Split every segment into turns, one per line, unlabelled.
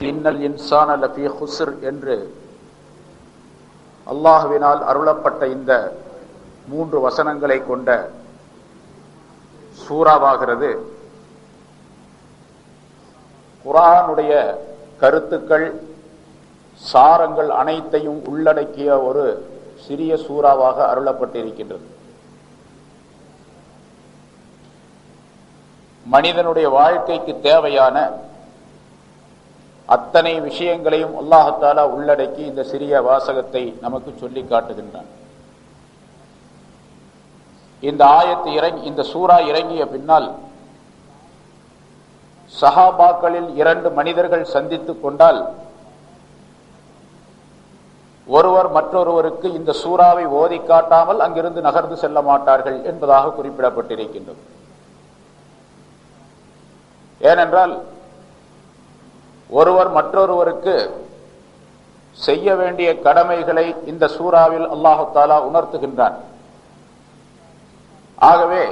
இன்னல் இன்சான லஃபீ குஸ்ர் என்று அல்லாஹ்வினால் அருளப்பட்ட இந்த 3 வசனங்களை கொண்ட சூறாவாகிறது குர்ஆனுடைய கருத்துக்கள் சாரங்கள் அனைத்தையும் உள்ளடக்கிய ஒரு சிறிய சூறாவாக அருளப்பட்டிருக்கின்றது. மனிதனுடைய வாழ்க்கைக்கு தேவையான அத்தனை விஷயங்களையும் அல்லாஹ் தஆலா உள்ளடக்கி இந்த சிறிய வாசகத்தை நமக்கு சொல்லி காட்டுகின்றான். இந்த சூரா இறங்கிய பின்னால் சஹாபாக்களில் 2 மனிதர்கள் சந்தித்துக் கொண்டால் ஒருவர் மற்றொருவருக்கு இந்த சூறாவை ஓதி காட்டாமல் அங்கிருந்து நகர்ந்து செல்ல மாட்டார்கள் என்பதாக குறிப்பிடப்பட்டிருக்கின்றது. ஏனென்றால் ஒருவர் மற்றொருவருக்கு செய்ய வேண்டிய கடமைகளை இந்த சூறாவில் அல்லாஹ் தஆலா உணர்த்துகின்றான். ஆகவே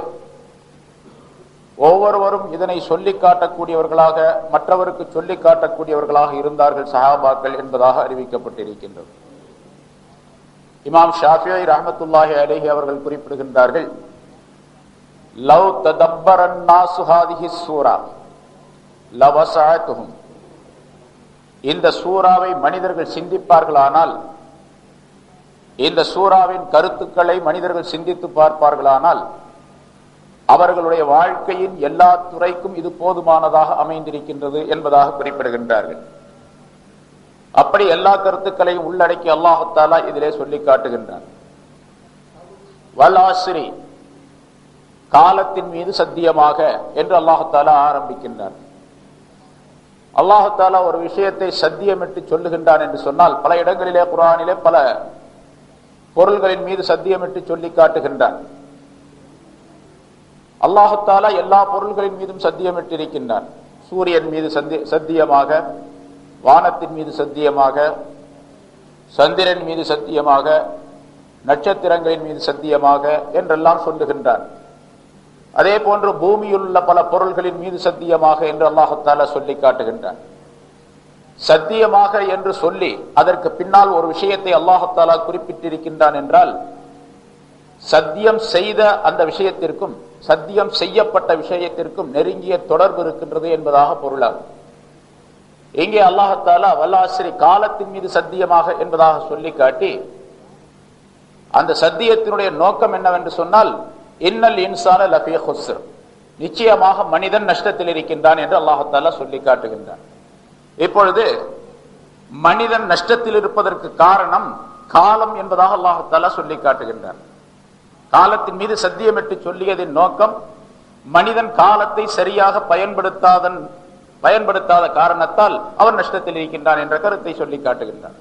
ஒவ்வொருவரும் இதனை சொல்லிக் காட்டக்கூடியவர்களாக மற்றவருக்கு சொல்லிக் காட்டக்கூடியவர்களாக இருந்தார்கள் சஹாபாக்கள் என்பதாக அறிவிக்கப்பட்டிருக்கின்றது. இமாம் ஷாஃபிஈ ரஹ்மத்துல்லாஹி அலைஹி அவர்கள் குறிப்பிடுகின்றார்கள், லவ் ததப்பரன் நாஸு ஹாதிஹி ஸூரா லவஸஅத்துஹும், இந்த சூறாவை மனிதர்கள் சிந்திப்பார்களானால், இந்த சூறாவின் கருத்துக்களை மனிதர்கள் சிந்தித்து பார்ப்பார்களானால் அவர்களுடைய வாழ்க்கையின் எல்லா துறைக்கும் இது போதுமானதாக அமைந்திருக்கின்றது என்பதாக குறிப்பிடுகின்றார்கள். அப்படி எல்லா கருத்துக்களையும் உள்ளடக்கி அல்லாஹ் தஆலா இதிலே சொல்லி காட்டுகின்றான். வல் ஆஸ்ரி, காலத்தின் மீது சத்தியமாக என்று அல்லாஹ் தஆலா ஆரம்பிக்கின்றான். அல்லாஹ் தஆலா ஒரு விஷயத்தை சத்தியமிட்டு சொல்லுகின்றான் என்று சொன்னால் பல இடங்களிலே குர்ஆனிலே பல பொருள்களின் மீது சத்தியமிட்டு சொல்லி காட்டுகின்றான். அல்லாஹ் தஆலா எல்லா பொருள்களின் மீதும் சத்தியமிட்டு இருக்கின்றான். சூரியன் மீது சத்தியமாக, வானத்தின் மீது சத்தியமாக, சந்திரன் மீது சத்தியமாக, நட்சத்திரங்களின் மீது சத்தியமாக என்றெல்லாம் சொல்லுகின்றான். அதே போன்று பூமியில் உள்ள பல பொருள்களின் மீது சத்தியமாக என்று அல்லாஹ் தஆலா சொல்லி காட்டுகின்றான். சத்தியமாக என்று சொல்லி அதற்கு பின்னால் ஒரு விஷயத்தை அல்லாஹ் தஆலா குறிப்பிட்டிருக்கின்றான் என்றால் சத்தியம் செய்த அந்த விஷயத்திற்கும் சத்தியம் செய்யப்பட்ட விஷயத்திற்கும் நெருங்கிய தொடர்பு இருக்கின்றது என்பதாக பொருளாகும். இங்கே அல்லாஹ் தஆலா வல் ஆஸ்ரி, காலத்தின் மீது சத்தியமாக என்பதாக சொல்லி காட்டி அந்த சத்தியத்தினுடைய நோக்கம் என்னவென்று சொன்னால் இன்னல் இன்சான லஃபீ குஸ்ர், நிச்சயமாக மனிதன் நஷ்டத்தில் இருக்கின்றான் என்று அல்லாஹ் தஆலா சொல்லி காட்டுகின்றான். இப்பொழுது மனிதன் நஷ்டத்தில் இருப்பதற்கு காரணம் காலம் என்பதாக அல்லாஹ் தஆலா சொல்லி காட்டுகின்றான். காலத்தின் மீது சத்தியமிட்டு சொல்லியதின் நோக்கம் மனிதன் காலத்தை சரியாக பயன்படுத்தாத காரணத்தால் அவன் நஷ்டத்தில் இருக்கின்றான் என்ற கருத்தை சொல்லி காட்டுகின்றான்.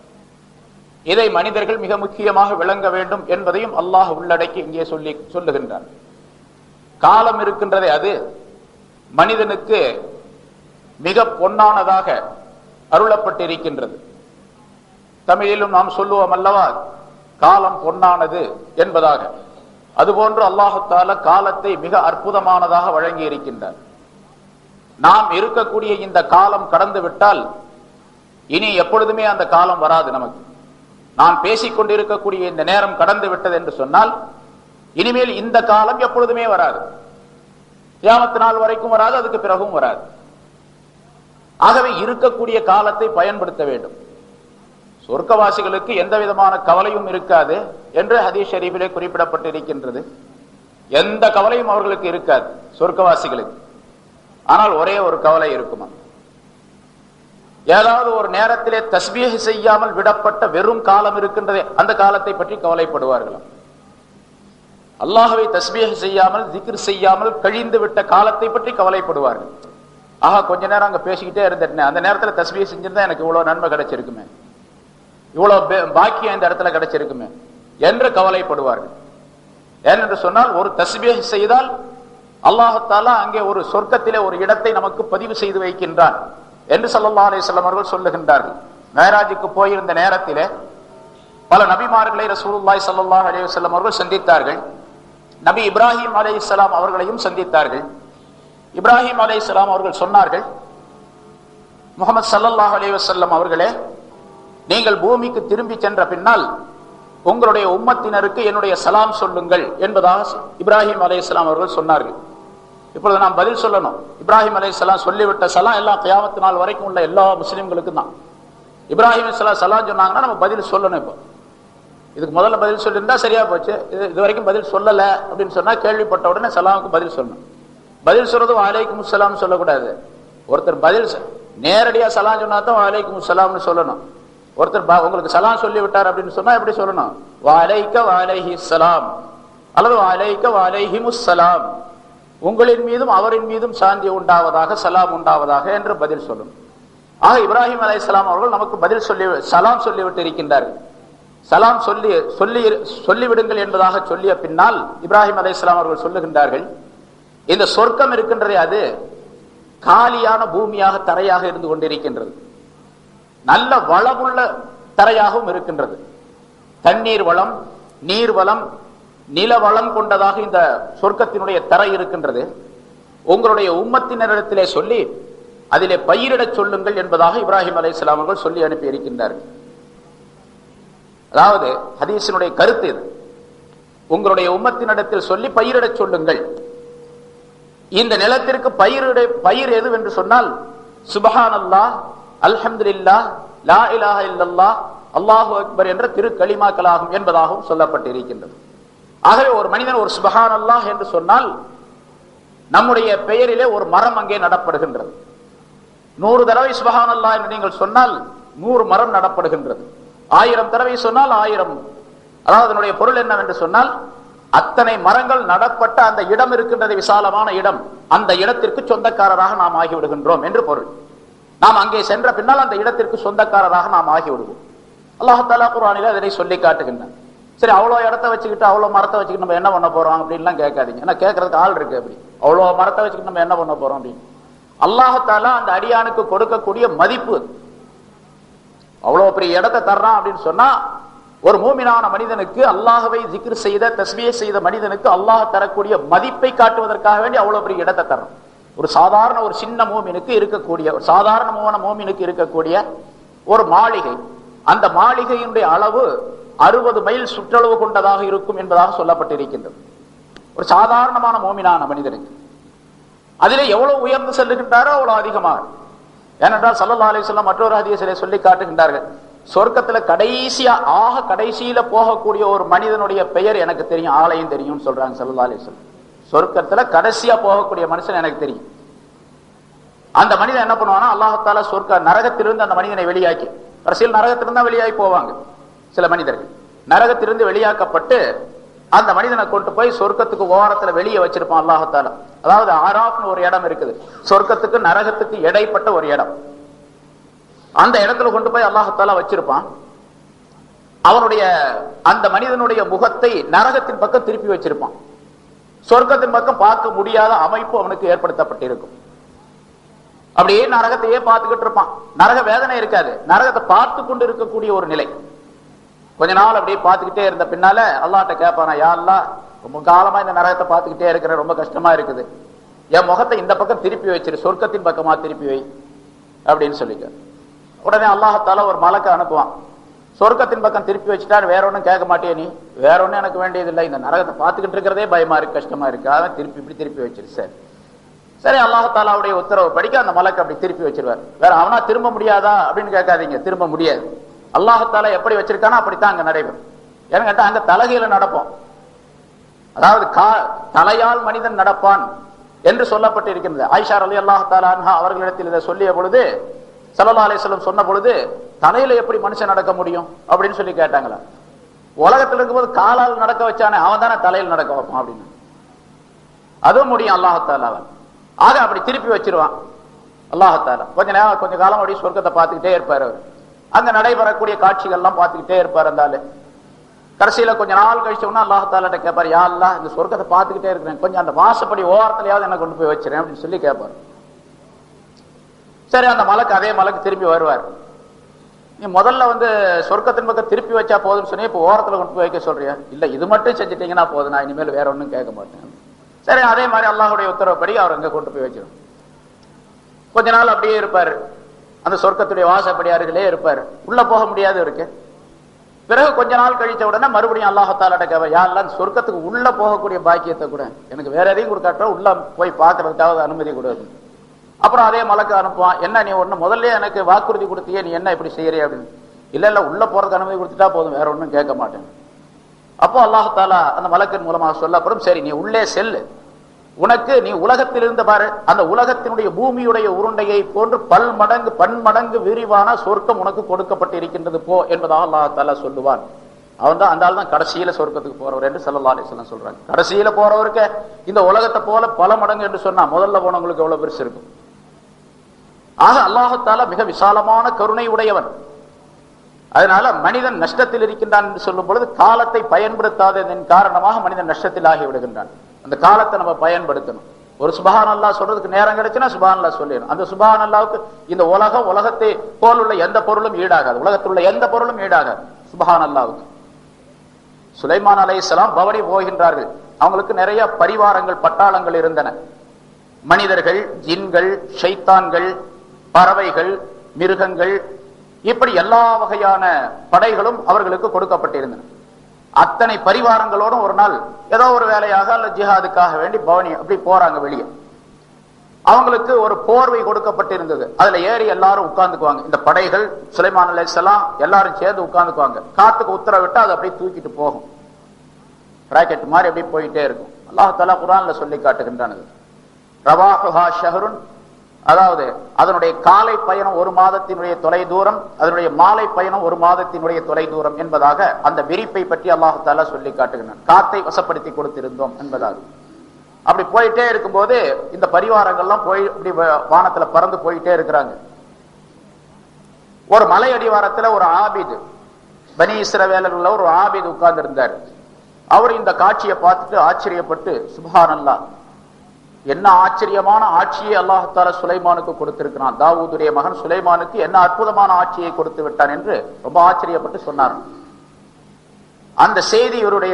இதை மனிதர்கள் மிக முக்கியமாக விளங்க வேண்டும் என்பதையும் அல்லாஹ் உள்ளடக்கி இங்கே சொல்லுகின்றான். காலம் இருக்கின்றதே, அது மனிதனுக்கு மிக பொன்னானதாக அருளப்பட்டிருக்கின்றது. தமிழிலும் நாம் சொல்லுவோம் அல்லவா, காலம் பொன்னானது என்பதாக. அதுபோன்று அல்லாஹ் தஆலா காலத்தை மிக அற்புதமானதாக வழங்கி இருக்கின்றார். நாம் இருக்கக்கூடிய இந்த காலம் கடந்து விட்டால் இனி எப்பொழுதுமே அந்த காலம் வராது. நமக்கு நான் பேசிக்கொண்டிருக்கக்கூடிய இந்த நேரம் கடந்து விட்டது என்று சொன்னால் இனிமேல் இந்த காலம் எப்பொழுதுமே வராது. கியாமத் நாள் வரைக்கும் வராது, அதுக்கு பிறகும் வராது. ஆகவே இருக்கக்கூடிய காலத்தை பயன்படுத்த வேண்டும். சொர்க்கவாசிகளுக்கு எந்த விதமான கவலையும் இருக்காது என்று ஹதீஸ் ஷரீஃபிலே குறிப்பிடப்பட்டிருக்கின்றது. எந்த கவலையும் அவர்களுக்கு இருக்காது சொர்க்கவாசிகளுக்கு. ஆனால் ஒரே ஒரு கவலை இருக்குமா, ஏதாவது ஒரு நேரத்திலே தஸ்பீஹ் செய்யாமல் விடப்பட்ட வெறும் காலம் இருக்கின்றதே, அந்த காலத்தை பற்றி கவலைப்படுவார்களாம். அல்லாஹ்வை தஸ்பீஹ் செய்யாமல் திக்ர் செய்யாமல் கழிந்து விட்ட காலத்தை பற்றி கவலைப்படுவார்கள். ஆஹா, கொஞ்ச நேரம் அங்க பேசிக்கிட்டே இருந்துட்டேன், அந்த நேரத்தில் தஸ்பீஹ் செஞ்சிருந்தா எனக்கு இவ்வளவு நன்மை கிடைச்சிருக்குமே, இவ்வளவு பாக்கியம் இந்த இடத்துல கிடைச்சிருக்குமே என்று கவலைப்படுவார்கள். ஏனென்று சொன்னால் ஒரு தஸ்பீஹ் செய்தால் அல்லாஹ் தஆலா அங்கே ஒரு சொர்க்கத்திலே ஒரு இடத்தை நமக்கு பதிவு செய்து வைக்கின்றான் என்று ஸல்லல்லாஹு அலைஹி வஸல்லம் அவர்கள் சொல்லுகின்றார்கள். மேராஜுக்கு போயிருந்த நேரத்திலே பல நபிமார்களை ரசூலுல்லாஹி ஸல்லல்லாஹு அலைஹி வஸல்லம் அவர்கள் சந்தித்தார்கள். நபி இப்ராஹிம் அலைஹிஸ்ஸலாம் அவர்களையும் சந்தித்தார்கள். இப்ராஹிம் அலைஹிஸ்ஸலாம் அவர்கள் சொன்னார்கள், முஹம்மது ஸல்லல்லாஹு அலைஹி வஸல்லம் அவர்களே, நீங்கள் பூமிக்கு திரும்பி சென்ற பின்னால் உங்களுடைய உம்மத்தினருக்கு என்னுடைய சலாம் சொல்லுங்கள் என்பதாக இப்ராஹிம் அலைஹிஸ்ஸலாம் அவர்கள் சொன்னார்கள். இப்பொழுது நாம் பதில் சொல்லணும். இப்ராஹிம் அலைஹிஸ்ஸலாம் சொல்லிவிட்ட சலாம் எல்லாம் கியாமத் நாள் வரைக்கும் உள்ள எல்லா முஸ்லிம்களுக்கும் தான். இப்ராஹிம் அலைஹிஸ்ஸலாம் சலாம் சொன்னாங்கன்னா நம்ம பதில் சொல்லணும். இப்போ இதுக்கு முதல்ல பதில் சொல்லியிருந்தா சரியா போச்சு. இது வரைக்கும் பதில் சொல்லல அப்படின்னு சொன்னா கேள்விப்பட்ட உடனே சலாமுக்கு பதில் சொல்லணும். பதில் சொல்றது வலைக்கும் சலாம் சொல்லக்கூடாது. ஒருத்தர் பதில் நேரடியா சலாம் சொன்னா தான் வலைக்கும் சலாம்னு சொல்லணும். ஒருத்தர் உங்களுக்கு சலாம் சொல்லி விட்டார் அப்படின்னு சொன்னா எப்படி சொல்லணும்? வலைக்க வலைஹி சலாம் அல்லது வலைக்க வலைஹிமுஸ் சலாம், உங்களின் மீதும் அவரின் மீதும் சாந்தி உண்டாவதாக, சலாம் உண்டாவதாக என்று பதில் சொல்லணும். ஆக இப்ராஹிம் அலைஹிஸ்ஸலாம் அவர்கள் நமக்கு பதில் சொல்லி சலாம் சொல்லிவிட்டு இருக்கின்றார்கள். சலாம் சொல்லிவிடுங்கள் என்பதாக சொல்லிய பின்னால் இப்ராஹிம் அலைஹிஸ்ஸலாம் அவர்கள் சொல்லுகின்றார்கள், இந்த சொர்க்கம் இருக்கின்றதே அது காலியான பூமியாக, தரையாக இருந்து கொண்டிருக்கின்றது. நல்ல வளமுள்ள தரையாகவும் இருக்கின்றது. தண்ணீர் வளம், நீர் வளம், நில வளம் கொண்டதாக இந்த சொர்க்கத்தினுடைய தரை இருக்கின்றது. உங்களுடைய உம்மத்தினரிடத்திலே சொல்லி அதிலே பயிரிடச் சொல்லுங்கள் என்பதாக இப்ராஹிம் அலைஹிஸ்ஸலாம் அவர்கள் சொல்லி அனுப்பி இருக்கின்றார்கள். அதாவது ஹதீஸினுடைய கருத்து இது. உங்களுடைய உம்மத்தினிடத்தில் சொல்லி பயிரிடச் சொல்லுங்கள். இந்த நிலத்திற்கு பயிர் எது என்று சொன்னால் சுப்ஹானல்லாஹ், அல்ஹம்துலில்லாஹ், லா இலாஹ இல்லல்லாஹ், அல்லாஹு அக்பர் என்ற திரு கலிமாக்களாகும் என்பதாகவும் சொல்லப்பட்டிருக்கின்றது. ஆகவே ஒரு மனிதன் ஒரு சுப்ஹானல்லாஹ் என்று சொன்னால் நம்முடைய பெயரிலே ஒரு மரம் அங்கே நடப்படுகின்றது. 100 தடவை சுப்ஹானல்லாஹ் என்று நீங்கள் சொன்னால் 100 மரம் நடப்படுகின்றது. 1000 தடவை சொன்னால் 1000. அதாவது அதனுடைய பொருள் என்னவென்று சொன்னால் அத்தனை மரங்கள் நடப்பட்ட அந்த இடம் இருக்கின்றது, விசாலமான இடம், அந்த இடத்திற்கு சொந்தக்காரராக நாம் ஆகிவிடுகின்றோம் என்று பொருள். நாம் அங்கே சென்ற பின்னால் அந்த இடத்திற்கு சொந்தக்காரராக நாம் ஆகிவிடுவோம். அல்லாஹ் தஆலா குர்ஆனிலே அதனை சொல்லி காட்டுகின்றான். சரி, அவ்வளோ இடத்த வச்சுக்கிட்டு அவ்வளோ மரத்தை வச்சுக்கிட்டு நம்ம என்ன பண்ண போறோம் அப்படின்லாம் கேட்காதீங்க. ஏன்னா கேட்கறதுக்கு ஆள் இருக்கு. அப்படி அவ்வளோ மரத்தை வச்சுக்கிட்டு நம்ம என்ன பண்ண போறோம் அப்படின்னு அல்லாஹ் தஆலா அந்த அடியானுக்கு கொடுக்கக்கூடிய மதிப்பு, அவ்வளோ பெரிய இடத்தை தர்றான் அப்படின்னு சொன்னா ஒரு மூமினான மனிதனுக்கு, அல்லாஹ்வை ஜிக்ர் செய்த, தஸ்பீஹ் செய்த மனிதனுக்கு அல்லாஹ் தரக்கூடிய மதிப்பை காட்டுவதற்காக வேண்டி அவ்வளவு பெரிய இடத்தை தர்றான். ஒரு சாதாரண ஒரு சின்ன மூமினுக்கு இருக்கக்கூடிய, ஒரு சாதாரணமான மூமினுக்கு இருக்கக்கூடிய ஒரு மாளிகை, அந்த மாளிகையினுடைய அளவு 60 மைல் சுற்றளவு கொண்டதாக இருக்கும் என்பதாக சொல்லப்பட்டிருக்கின்றது. ஒரு சாதாரணமான மூமினான மனிதனுக்கு அதிலே எவ்வளவு உயர்ந்து செல்லுகின்றாரோ அவ்வளவு அதிகமாக. ஏனென்றால் ஸல்லல்லாஹு அலைஹி வஸல்லம் மற்றொரு ஹதீஸிலே சொல்லி காட்டுகின்றார்கள், சொர்க்கத்துல கடைசியில போகக்கூடிய ஒரு மனிதனுடைய பெயர் எனக்கு தெரியும், ஆலயம் தெரியும் சொல்றாங்க ஸல்லல்லாஹு அலைஹி வஸல்லம். சொர்க்கத்துல கடைசியா போகக்கூடிய மனுஷன் எனக்கு தெரியும். அந்த மனிதன் என்ன பண்ணுவானா, அல்லாஹ் தஆலா நரகத்திலிருந்து அந்த மனிதனை வெளியாக்கி, கடைசியில் நரகத்திலிருந்து தான் வெளியாகி போவாங்க சில மனிதர்கள். நரகத்திலிருந்து வெளியாக்கப்பட்டு அந்த மனிதனை கொண்டு போய் சொர்க்கத்துக்கு ஓரத்துல வெளியே வச்சிருப்பான் அல்லாஹ் தஆலா. அதாவது ஆராஃப்னு ஒரு இடம் இருக்குது, சொர்க்கத்துக்கு நரகத்துக்கு இடைப்பட்ட ஒரு இடம். அந்த இடத்துல கொண்டு போய் அல்லாஹ் தஆலா வச்சிருப்பான். அவனுடைய அந்த மனிதனுடைய முகத்தை நரகத்தின் பக்கம் திருப்பி வச்சிருப்பான். சொர்க்கத்தின் பக்கம் பார்க்க முடியாத அமைப்பு அவனுக்கு ஏற்படுத்தப்பட்டிருக்கும். அப்படியே நரகத்தையே பார்த்துக்கிட்டு இருப்பான். நரக வேதனை இருக்காது, நரகத்தை பார்த்து கொண்டு இருக்கக்கூடிய ஒரு நிலை. கொஞ்ச நாள் அப்படியே பார்த்துக்கிட்டே இருந்த பின்னால அல்லாஹ்ட்ட கேட்பானா, யா அல்லாஹ், ரொம்ப காலமா இந்த நரகத்தை பார்த்துக்கிட்டே இருக்கிற, ரொம்ப கஷ்டமா இருக்குது, என் முகத்தை இந்த பக்கம் திருப்பி வச்சிரு, சொர்க்கத்தின் பக்கமா திருப்பி வை அப்படின்னு சொல்லிக்க. உடனே அல்லாஹ் தஆலா ஒரு மலக்கை அனுப்புவான். சொர்க்கத்தின் பக்கம் திருப்பி வச்சுட்டாரு, வேற ஒன்றும் கேட்க மாட்டே நீ, வேற ஒன்றும் எனக்கு வேண்டியதில்லை, இந்த நரகத்தை பார்த்துக்கிட்டு இருக்கிறதே பயமா இருக்கு, கஷ்டமா இருக்கு, அதான் இப்படி திருப்பி வச்சிரு. சரி, அல்லாஹ் தஆலாவுடைய உத்தரவு படிக்க அந்த மலக்கு அப்படி திருப்பி வச்சிருவார். வேற அவனா திரும்ப முடியாதா அப்படின்னு கேட்காதீங்க, திரும்ப முடியாது. அல்லாஹ் தஆலா எப்படி வச்சிருக்கானோ அப்படித்தான் அங்க நடைபெறும். ஏன்னு கேட்டா அங்க தலகையில நடப்போம். அதாவது தலையால் மனிதன் நடப்பான் என்று சொல்லப்பட்டு இருக்கின்றது. ஆயிஷா ரலியல்லாஹு தஆலா அன்ஹா அவர்களிடத்தில் இதை சொல்லிய பொழுது, ஸல்லல்லாஹு அலைஹி வஸல்லம் சொன்ன பொழுது, தலையில எப்படி மனுஷன் நடக்க முடியும் அப்படின்னு சொல்லி கேட்டாங்களா. உலகத்தில் இருக்கும்போது காலால் நடக்க வச்சானே, அவன் தானே தலையில் நடக்க வைப்பான் அப்படின்னு. அதுவும் முடியும் அல்லாஹ் தஆலாவை. ஆக அப்படி திருப்பி வச்சிருவான் அல்லாஹ் தஆலா. கொஞ்ச காலம் அப்படி சொர்க்கத்தை பார்த்துக்கிட்டே இருப்பார். அவர் அங்க நடைபெறக்கூடிய காட்சிகள்லாம் பார்த்துக்கிட்டே இருப்பார். அந்த கடைசியில கொஞ்ச நாள் கழிச்சோம்னா அல்லாஹ் தஆலாட்ட கேட்பார், யா அல்லாஹ், இந்த சொர்க்கத்தை பார்த்துக்கிட்டே இருக்கிறேன், கொஞ்சம் அந்த வாசப்படி ஓரத்திலேயாவது என்ன கொண்டு போய் வச்சிருக்கேன் அப்படின்னு சொல்லி கேட்பார். சரி, அந்த மலக்கு அதே மலக்கு திரும்பி வருவார். நீ முதல்ல சொர்க்கத்தின் பக்கம் திருப்பி வச்சா போதும்னு சொன்னி, இப்போ ஓரத்துல கொண்டு போய் வைக்க சொல்றியா? இல்ல, இது மட்டும் செஞ்சுட்டீங்கன்னா போதும், நான் இனிமேல் வேற ஒன்றும் கேட்க மாட்டேன். சரி, அதே மாதிரி அல்லாஹ்வுடைய உத்தரவுப்படி அவர் அங்க கொண்டு போய் வச்சிடும். கொஞ்ச நாள் அப்படியே இருப்பாரு. அந்த சொர்க்கத்துடைய வாசப்படியார்களே இருப்பார். உள்ள போக முடியாது இருக்கு. பிறகு கொஞ்ச நாள் கழிச்ச உடனே மறுபடியும் அல்லாஹத்தாலா கேட்பார், யாரெல்லாம் சொர்க்கத்துக்கு உள்ள போகக்கூடிய பாக்கியத்தை கூட எனக்கு வேற எதையும் கொடுக்காட்ட உள்ள போய் பார்க்கறதுக்காக அனுமதி கொடுக்கும். அப்புறம் அதே மலக்கு அனுப்புவான், என்ன நீ ஒண்ணு முதல்ல எனக்கு வாக்குறுதி கொடுத்தியே, நீ என்ன இப்படி செய்யறிய அப்படின்னு. இல்ல இல்ல உள்ள போறதுக்கு அனுமதி கொடுத்துட்டா போதும், வேற ஒன்றும் கேட்க மாட்டேன். அப்போ அல்லாஹத்தாலா அந்த மலக்கின் மூலமாக சொல்லப்படும், சரி நீ உள்ளே செல்லு, உனக்கு நீ உலகத்தில் இருந்த பாரு அந்த உலகத்தினுடைய பூமியுடைய உருண்டையை போன்று பன்மடங்கு விரிவான சொர்க்கம் உனக்கு கொடுக்கப்பட்டு இருக்கின்றது போ என்பதாக அல்லாஹ் சொல்லுவான். அவன் தான் அந்த ஆள் தான் கடைசியில சொர்க்கத்துக்கு போறவர் என்று ஸல்லல்லாஹு அலைஹி வஸல்லம் சொல்றாங்க. கடைசியில போறவருக்கு இந்த உலகத்தை போல பல மடங்கு என்று சொன்னா முதல்ல போனவங்களுக்கு எவ்வளவு பெருசு இருக்கும். ஆக அல்லாஹ் தஆலா மிக விசாலமான கருணை உடையவன். அதனால மனிதன் நஷ்டத்தில் இருக்கின்றான் என்று சொல்லும் பொழுது காலத்தை பயன்படுத்தாததன் காரணமாக மனிதன் நஷ்டத்தில் ஆகி விடுகின்றான். அந்த காலத்தை நம்ம பயன்படுத்தணும். ஒரு சுபஹான் அல்லாஹ் சொல்றதுக்கு நேரம் கிடைச்சுன்னா சுபஹான் அல்லாஹ் சொல்லிடணும். அந்த சுபஹான் அல்லாஹ்வுக்கு இந்த உலகத்தை போல் உள்ள எந்த பொருளும் ஈடாகாது, உலகத்தில் உள்ள எந்த பொருளும் ஈடாகாது சுபஹான் அல்லாஹ்வுக்கு. சுலைமான் அலைஹிஸ்ஸலாம் பவனி போகின்றார்கள். அவங்களுக்கு நிறைய பரிவாரங்கள் பட்டாளங்கள் இருந்தன. மனிதர்கள், ஜின்கள், ஷைத்தான்கள், பறவைகள், மிருகங்கள், இப்படி எல்லா வகையான படைகளும் அவர்களுக்கு கொடுக்கப்பட்டிருந்தன. அத்தனை பரிவாரங்களோடும் ஒரு நாள் ஏதோ ஒரு வேலையாக அல்ல ஜிஹாதுக்காக வேண்டி பவனி அப்படி போறாங்க வெளியே. அவங்களுக்கு ஒரு போர்வை கொடுக்கப்பட்டிருந்தது. அதுல ஏறி எல்லாரும் உட்கார்ந்துக்குவாங்க. இந்த படைகள் சுலைமான் அலைஹிஸ்ஸலாம் எல்லாரும் சேர்ந்து உட்கார்ந்துக்குவாங்க. காத்துக்கு உத்தரவிட்டு அதை அப்படியே தூக்கிட்டு போகும். ராக்கெட் மாதிரி அப்படியே போயிட்டே இருக்கும். அல்லாஹ் தஆலா குர்ஆன்ல சொல்லி காட்டுகின்றான், ரவாஹுஹா ஷஹ்ருன், அதாவது அதனுடைய காலை பயணம் ஒரு மாதத்தினுடைய தொலை தூரம், அதனுடைய மாலை பயணம் ஒரு மாதத்தினுடைய தொலை தூரம் என்பதாக அந்த விரிப்பை பற்றி அல்லாஹ் தஆலா சொல்லி காட்டுகின்றான். காத்தை வசப்படுத்தி கொடுத்திருந்தோம் என்பதாக. அப்படி போயிட்டே இருக்கும்போது இந்த பரிவாரங்கள்லாம் போய் இப்படி வானத்துல பறந்து போயிட்டே இருக்கிறாங்க. ஒரு மலை அடிவாரத்துல ஒரு ஆபிது, பனி இஸ்ரவேலர்ல ஒரு ஆபிது உட்கார்ந்து இருந்தார். அவர் இந்த காட்சியை பார்த்துட்டு ஆச்சரியப்பட்டு, சுப்ஹானல்லாஹ், என்ன ஆச்சரியமான ஆட்சியை அல்லாஹ் தஆலா சுலைமானுக்கு கொடுத்திருக்கிறான், தாவூதுடைய மகன் சுலைமானுக்கு என்ன அற்புதமான ஆட்சியை கொடுத்து விட்டான் என்று ரொம்ப ஆச்சரியப்பட்டு சொன்னார். அந்த செய்தி இவருடைய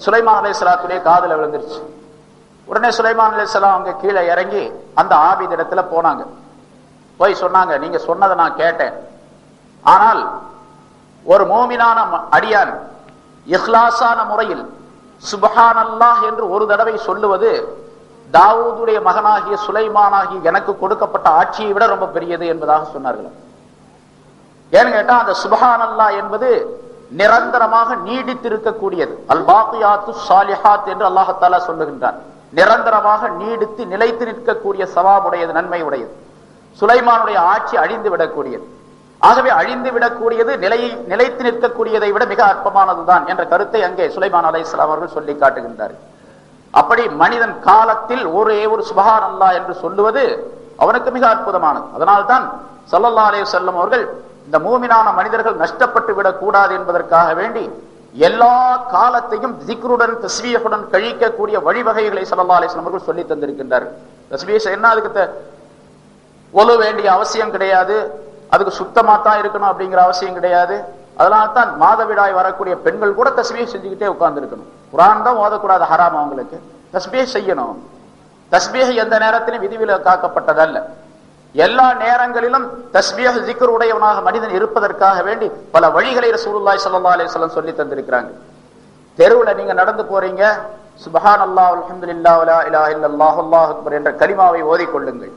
சுலைமான் அலைஹிஸ்ஸலாத்துடைய காதுல விழுந்துருச்சு. உடனே சுலைமான் அலைஹிஸ்ஸலாம் அவங்க கீழே இறங்கி அந்த ஆபித் இடத்துல போனாங்க. போய் சொன்னாங்க, நீங்க சொன்னதை நான் கேட்டேன், ஆனால் ஒரு மோமினான அடியான் இஹ்லாஸான முறையில் சுப்ஹானல்லாஹ் என்று ஒரு தடவை சொல்லுவது தாவூதுடைய மகனாகிய சுலைமானாகிய எனக்கு கொடுக்கப்பட்ட ஆட்சியை விட ரொம்ப பெரியது என்பதாக சொன்னார்கள். ஏன்னு கேட்டா அந்த சுப்ஹானல்லாஹ் என்பது நிரந்தரமாக நீடித்திருக்கக்கூடியது. அல் பாக்கியாத்து ஸாலிஹாத் என்று அல்லாஹ் தஆலா சொல்லுகின்றான். நிரந்தரமாக நீடித்து நிலைத்து நிற்கக்கூடிய சவாபுடையது, நன்மை உடையது. சுலைமானுடைய ஆட்சி அழிந்து விடக்கூடியது. ஆகவே அழிந்து விடக்கூடியது நிலைத்து நிற்கக்கூடியதை விட மிக அற்பமானதுதான் என்ற கருத்தை அங்கே சுலைமான் அலைஹிஸ்ஸலாம் அவர்கள் சொல்லி காட்டுகின்றார்கள். அப்படி மனிதன் காலத்தில் ஒரே ஒரு சுப்ஹானல்லாஹ் என்று சொல்லுவது அவனுக்கு மிக அற்புதமானது. அதனால்தான் ஸல்லல்லாஹு அலைஹி வஸல்லம் அவர்கள் இந்த மூமினான மனிதர்கள் நஷ்டப்பட்டு விடக் கூடாது என்பதற்காக வேண்டி எல்லா காலத்தையும் திக்ருடன் தஸ்பீஹுடன் கழிக்கக்கூடிய வழிவகைகளை ஸல்லல்லாஹு அலைஹி வஸல்லம் அவர்கள் சொல்லி தந்திருக்கின்றார்கள். தஸ்பீஹ் என்ன, அதுக்கு ஒலு வேண்டிய அவசியம் கிடையாது, அதுக்கு சுத்தமா தான் இருக்கணும் அப்படிங்கிற அவசியம் கிடையாது. அதனால தான் மாதவிடாய் வரக்கூடிய பெண்கள் கூட தஸ்பீஹ் செஞ்சுக்கிட்டே உட்கார்ந்து இருக்கணும். குர்ஆன் தான் ஓதக்கூடாது, ஹராம் அவங்களுக்கு. தஸ்பீஹ் செய்யணும். தஸ்பீஹ் எந்த நேரத்திலும் விதிவிலக்கு காக்கப்பட்டதல்ல. எல்லா நேரங்களிலும் தஸ்பீஹ் ஜிக்ர் உடையவனாக மனிதன் இருப்பதற்காக வேண்டி பல வழிகளை ரசூலுல்லாஹி ஸல்லல்லாஹு அலைஹி வஸல்லம் சொல்லி தந்திருக்கிறாங்க. தெருவுல நீங்க நடந்து போறீங்க, சுப்ஹானல்லாஹ் அல்ஹம்துலில்லாஹ் வலா இலாஹ இல்லல்லாஹ் அல்லாஹு அக்பர் என்ற கலிமாவை ஓதிக்கொள்ளுங்கள்.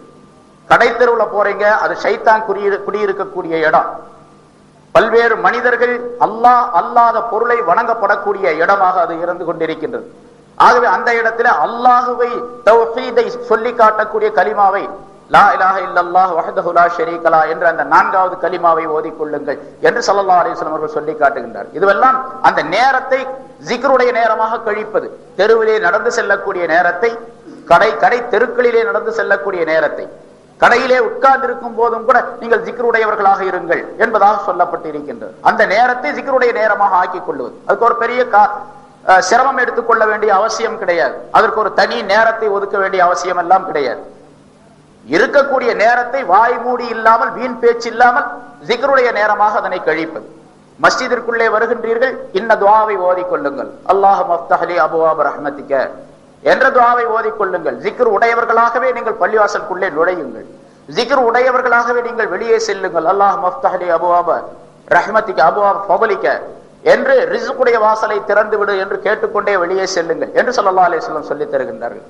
கடை தெருவுல போறீங்க, அது ஷைத்தான் குடியிருக்கக்கூடிய இடம். பல்வேறு மனிதர்கள் அல்லாஹ் அல்லாத பொருளை வணங்கப்படக்கூடிய இடமாக அது இருந்து கொண்டிருக்கின்றது. ஆகவே அந்த இடத்துல அல்லாஹுவை தௌஹீதை சொல்லி காட்டக்கூடிய கலிமாவை லா இலாஹ இல்லல்லாஹ் வஹ்தஹு லா ஷரீக லஹ் என்ற அந்த 4வது கலிமாவை ஓதிக்கொள்ளுங்கள் என்று ஸல்லல்லாஹு அலைஹி வஸல்லம் அவர்கள் சொல்லி காட்டுகின்றார். இதுவெல்லாம் அந்த நேரத்தை ஜிக்ருடைய நேரமாக கழிப்பது. தெருவிலே நடந்து செல்லக்கூடிய நேரத்தை, கடை தெருக்களிலே நடந்து செல்லக்கூடிய நேரத்தை, கடையிலே உட்கார்ந்து இருக்கும் போதும் கூட நீங்கள் ஜிக்ருடையவர்களாக இருங்கள் என்பதாக சொல்லப்பட்டு இருக்கின்றது. அந்த நேரத்தை ஜிக்ருடைய நேரமாக ஆக்கிக் கொள்வது, அதுக்கு ஒரு பெரிய சிரமம் எடுத்துக்கொள்ள வேண்டிய அவசியம் கிடையாது. அதற்கு ஒரு தனி நேரத்தை ஒதுக்க வேண்டிய அவசியம் எல்லாம் கிடையாது. இருக்கக்கூடிய நேரத்தை வாய் மூடி இல்லாமல், வீண் பேச்சு இல்லாமல் ஜிக்ருடைய நேரமாக அதனை கழிப்பது. மஸ்ஜிதிற்குள்ளே வருகின்றீர்கள், இன்ன துஆவை ஓதிக்கொள்ளுங்கள், அல்லாஹும்ம ஃப்தஹ் லி அபுவாப ரஹ்மத்திக என்ற துஆவை ஓதிக்கொள்ளுங்கள். ஜிக்ர் உடையவர்களாகவே நீங்கள் பள்ளிவாசலுக்குள்ளே நுழையுங்கள். ஜிக்ர் உடையவர்களாகவே நீங்கள் வெளியே செல்லுங்கள். அல்லாஹ் மஃப்தஹ் லி அபுவாப ரஹ்மத்திக அபுவாப ஃபதலிக என்று ரிஸ்குடைய வாசலை திறந்து விடு என்று கேட்டுக்கொண்டே வெளியே செல்லுங்கள் என்று ஸல்லல்லாஹு அலைஹி வஸல்லம் சொல்லித் தருகின்றார்கள்.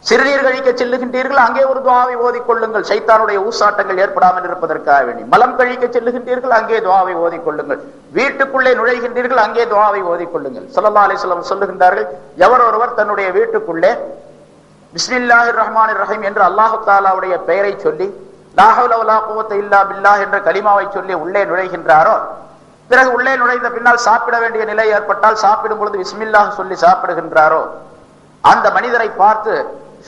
சிறுநீர் கழிக்க செல்லுகின்றீர்கள், அங்கே ஒரு துஆவை ஓதிக்கொள்ளுங்கள், ஷைத்தானுடைய ஊசாட்டங்கள் ஏற்படாமல் இருப்பதற்காக வேண்டி. மலம் கழிக்க செல்லுகின்றீர்கள், அங்கே துஆவை ஓதிக்கொள்ளுங்கள். வீட்டுக்குள்ளே நுழைகின்றீர்கள், அங்கே துஆவை ஓதிக்கொள்ளுங்கள். ஸல்லல்லாஹு அலைஹி வஸல்லம் சொல்லுகின்றார்கள், எவர் ஒருவர் தன்னுடைய வீட்டுக்குள்ளே பிஸ்மில்லாஹிர் ரஹ்மானிர் ரஹீம் என்று அல்லாஹ் தஆலாவுடைய பெயரை சொல்லி லா ஹவ்ல வலா குவத்த இல்லா பில்லாஹ் என்ற கலிமாவை சொல்லி உள்ளே நுழைகின்றாரோ, பிறகு உள்ளே நுழைந்த பின்னால் சாப்பிட வேண்டிய நிலை ஏற்பட்டால் சாப்பிடும் பொழுது பிஸ்மில்லாஹ் சொல்லி சாப்பிடுகின்றாரோ, அந்த மனிதரை பார்த்து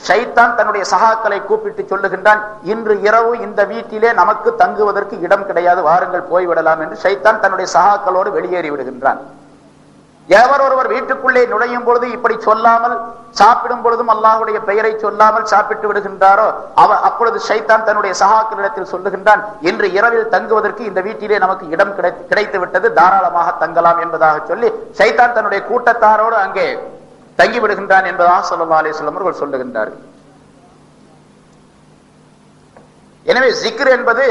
ஷைத்தான் தன்னுடைய சகாக்களை கூப்பிட்டு சொல்லுகின்றான், இன்று இரவு இந்த வீட்டிலே நமக்கு தங்குவதற்கு இடம் கிடையாது, வாருங்கள் போய்விடலாம் என்று ஷைத்தான் தன்னுடைய சகாக்களோடு வெளியேறி விடுகின்றான். எவர் ஒருவர் வீட்டுக்குள்ளே நுழையும் பொழுது இப்படி சொல்லாமல், சாப்பிடும் பொழுதும் அல்லாஹ்வுடைய பெயரை சொல்லாமல் சாப்பிட்டு விடுகின்றாரோ, அப்பொழுது ஷைத்தான் தன்னுடைய சகாக்களிடத்தில் சொல்லுகின்றான், இன்று இரவில் தங்குவதற்கு இந்த வீட்டிலே நமக்கு இடம் கிடைத்து விட்டது, தாராளமாக தங்கலாம் என்பதாக சொல்லி ஷைத்தான் தன்னுடைய கூட்டத்தாரோடு அங்கே தங்கி விடுகின்றான் என்பதாக ஸல்லல்லாஹு அலைஹி வஸல்லம் அவர்கள் சொல்லுகின்றார்கள். எனவே ஜிக்ர் என்பது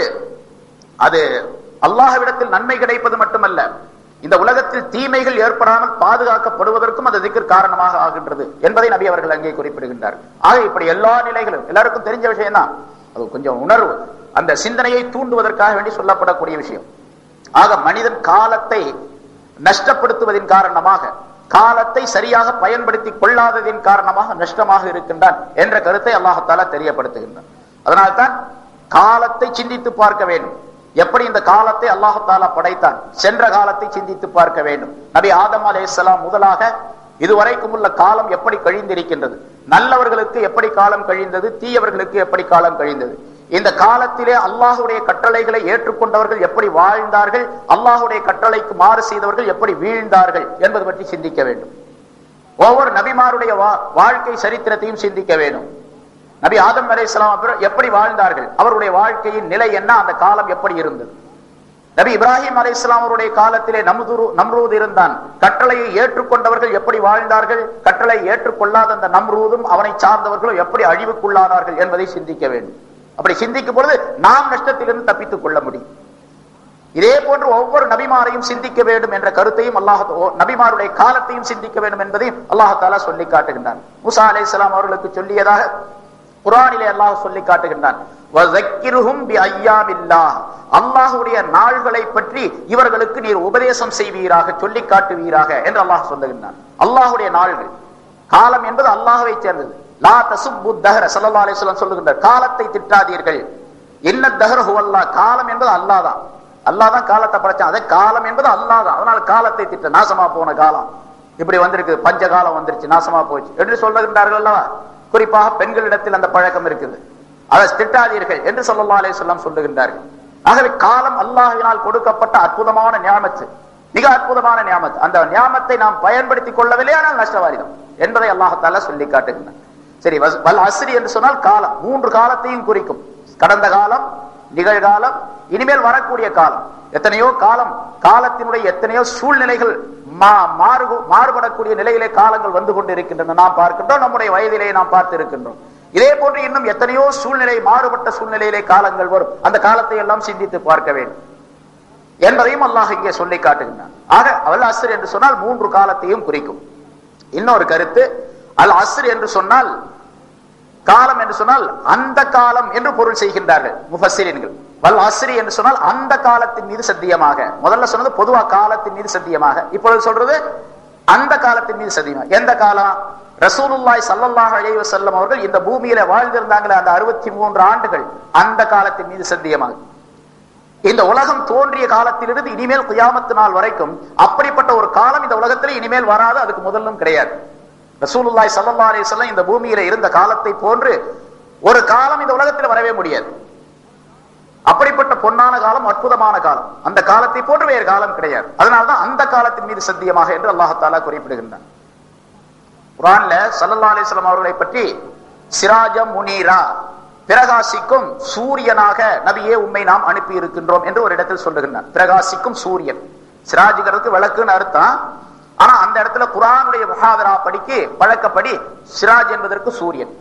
அது அல்லாஹ்விடத்தில் நன்மை கிடைப்பது மட்டுமல்ல, இந்த உலகத்தில் தீமைகள் ஏற்படாமல் பாதுகாக்கப்படுவதற்கும் அந்த ஜிக்ர் காரணமாக ஆகின்றது என்பதை நபி அவர்கள் அங்கே குறிப்பிடுகின்றார்கள். ஆக இப்படி எல்லா நிலைகளும் எல்லாருக்கும் தெரிஞ்ச விஷயம் தான், அது கொஞ்சம் உணர்வு அந்த சிந்தனையை தூண்டுவதற்காக வேண்டி சொல்லப்படக்கூடிய விஷயம். ஆக மனிதன் காலத்தை நஷ்டப்படுத்துவதின் காரணமாக, காலத்தை சரியாக பயன்படுத்தி கொள்ளாததின் காரணமாக நஷ்டமாக இருக்கின்றான் என்ற கருத்தை அல்லாஹ் தஆலா தெரியப்படுத்துகின்றான். அதனால்தான் காலத்தை சிந்தித்து பார்க்க வேண்டும். எப்படி இந்த காலத்தை அல்லாஹ் தஆலா படைத்தான், சென்ற காலத்தை சிந்தித்து பார்க்க வேண்டும். நபி ஆதம் அலைஹிஸ்ஸலாம் முதலாக இதுவரைக்கும் உள்ள காலம் எப்படி கழிந்திருக்கின்றது, நல்லவர்களுக்கு எப்படி காலம் கழிந்தது, தீயவர்களுக்கு எப்படி காலம் கழிந்தது, இந்த காலத்திலே அல்லாஹ்வுடைய கட்டளைகளை ஏற்றுக்கொண்டவர்கள் எப்படி வாழ்ந்தார்கள், அல்லாஹ்வுடைய கட்டளைக்கு மாறு செய்தவர்கள் எப்படி வீழ்ந்தார்கள் என்பது பற்றி சிந்திக்க வேண்டும். ஒவ்வொரு நபிமாருடைய வாழ்க்கை சரித்திரத்தையும் சிந்திக்க வேண்டும். நபி ஆதம் அலைஹிஸ்ஸலாம் எப்படி வாழ்ந்தார்கள், அவருடைய வாழ்க்கையின் நிலை என்ன, அந்த காலம் எப்படி இருந்தது. நபி இப்ராஹிம் அலைஹிஸ்ஸலாம் அவருடைய காலத்திலே நம்ரூத் இருந்தான். கட்டளையை ஏற்றுக்கொண்டவர்கள் எப்படி வாழ்ந்தார்கள், கட்டளை ஏற்றுக்கொள்ளாத அந்த நம்ரூதும் அவனை சார்ந்தவர்களும் எப்படி அழிவுக்குள்ளானார்கள் என்பதை சிந்திக்க வேண்டும். அப்படி சிந்திக்கும் பொழுது நாம் நஷ்டத்திலிருந்து தப்பித்துக் கொள்ள முடியும். இதே போன்று ஒவ்வொரு நபிமாரையும் சிந்திக்க வேண்டும் என்ற கருத்தையும் அல்லாஹ், நபிமாருடைய காலத்தையும் சிந்திக்க வேண்டும் என்பதையும் அல்லாஹ் தஆலா சொல்லி காட்டுகின்றான். மூசா அலைஹிஸ்ஸலாம் அவர்களுக்கு சொல்லியதாக குர்ஆனிலே அல்லாஹ் சொல்லி காட்டுகின்றான், வஸக்கிருஹும் பிஅய்யாமில்லாஹ், அல்லாஹ்வுடைய நாள்களை பற்றி இவர்களுக்கு நீர் உபதேசம் செய்வீராக, சொல்லி காட்டுவீராக என்று அல்லாஹ் சொல்லுகின்றான். அல்லாஹ்வுடைய நாள்கள், காலம் என்பது அல்லாஹ்வை சேர்ந்தது. லா தசுப்பு தஹர, ஸல்லல்லாஹு அலைஹி வஸல்லம் சொல்லுகின்றார், காலத்தை திட்டாதீர்கள். இன்ன தஹர ஹுவல்லாஹ், காலம் என்பது அல்லாஹ் தான், அல்லாஹ் தான் காலத்தை படைச்சான். அதே காலம் என்பது அல்லாஹ் தான். அதனால காலத்தை திட்ட, நாசமா போன காலம் இப்படி வந்திருக்கு, பஞ்ச காலம் வந்துருச்சு, நாசமா போச்சு என்று சொல்லுகின்றார்கள் அல்லவா. குறிப்பாக பெண்களிடத்தில் அந்த பழக்கம் இருக்குது, அதை திட்டாதீர்கள் என்று ஸல்லல்லாஹு அலைஹி வஸல்லம் சொல்லுகின்றார்கள். ஆகவே காலம் அல்லாஹ்வினால் கொடுக்கப்பட்ட அற்புதமான நியாமத்து, மிக அற்புதமான நியாமத்து. அந்த நியாமத்தை நாம் பயன்படுத்திக் கொள்ளவில்லை, ஆனால் நஷ்டவாரிதம் என்பதை அல்லாஹ் தஆலா சொல்லி காட்டுகின்றார். சரி, வல் அஸ்ரி என்று சொன்னால் காலம், மூன்று காலத்தையும் குறிக்கும். கடந்த காலம், நிகழ்காலம், இனிமேல் வரக்கூடிய காலம். எத்தனையோ காலம், காலத்தினுடைய எத்தனையோ சூழ்நிலைகள் மாறுபடக்கூடிய நிலையிலே காலங்கள் வந்து கொண்டு இருக்கின்றன, நாம் பார்க்கின்றோம். நம்முடைய வயதிலே நாம் பார்த்து இருக்கின்றோம். இதே போன்று இன்னும் எத்தனையோ சூழ்நிலை, மாறுபட்ட சூழ்நிலையிலே காலங்கள் வரும். அந்த காலத்தை எல்லாம் சிந்தித்து பார்க்க வேண்டும் என்பதையும் அல்லாஹ் இங்கே சொல்லி காட்டுகின்றான். ஆக அல் அஸ்ர் என்று சொன்னால் மூன்று காலத்தையும் குறிக்கும். இன்னொரு கருத்து, அல் அஸ்ர் என்று சொன்னால், காலம் என்று சொன்னால் அந்த காலம் என்று பொருள் செய்கின்றார்கள் முஃபஸ்ஸிரீன்கள். வல் அஸ்ரி என்று சொன்னால் அந்த காலத்தின் மீது சத்தியமாக. முதல்ல சொன்னது பொதுவா காலத்தின் மீது சத்தியமாக, இப்பொழுது சொல்றது அந்த காலத்தின் மீது சத்தியமாக. எந்த காலம்? ரசூலுல்லாஹி ஸல்லல்லாஹு அலைஹி வஸல்லம் அவர்கள் இந்த பூமியில வாழ்ந்திருந்தாங்களே அந்த 63 ஆண்டுகள், அந்த காலத்தின் மீது சத்தியமாக. இந்த உலகம் தோன்றிய காலத்திலிருந்து இனிமேல் கியாமத் நாள் வரைக்கும் அப்படிப்பட்ட ஒரு காலம் இந்த உலகத்தில் இனிமேல் வராது, அதுக்கு முதலும் கிடையாது. ரசூலுல்லாஹி ஸல்லல்லாஹு அலைஹி வஸல்லம் இந்த பூமியில இருந்த காலத்தை போன்று ஒரு காலம் இந்த உலகத்தில் வரவே முடியாது. அப்படிப்பட்ட பொன்னான காலம், அற்புதமான காலம், அந்த காலத்தை போன்று வேறு காலம் கிடையாது. அதனால்தான் அந்த காலத்தின் மீது சத்தியமாக என்று அல்லாஹ் தஆலா குறிப்பிடுகின்றான். குர்ஆன்ல ஸல்லல்லாஹு அலைஹி வஸல்லம் அவர்களை பற்றி சிராஜம் முனீரா, பிரகாசிக்கும் சூரியனாக நபியே உம்மை நாம் அனுப்பி இருக்கின்றோம் என்று ஒரு இடத்தில் சொல்லுகின்றான். பிரகாசிக்கும் சூரியன், சிராஜுங்கிறதுக்கு விளக்குன்னு அர்த்தம். ஆனா அந்த இடத்துல குர்ஆனுடைய முஹாதரா படிக்கு பழக்கப்படி சிராஜ் என்பதற்கு சூரியன்,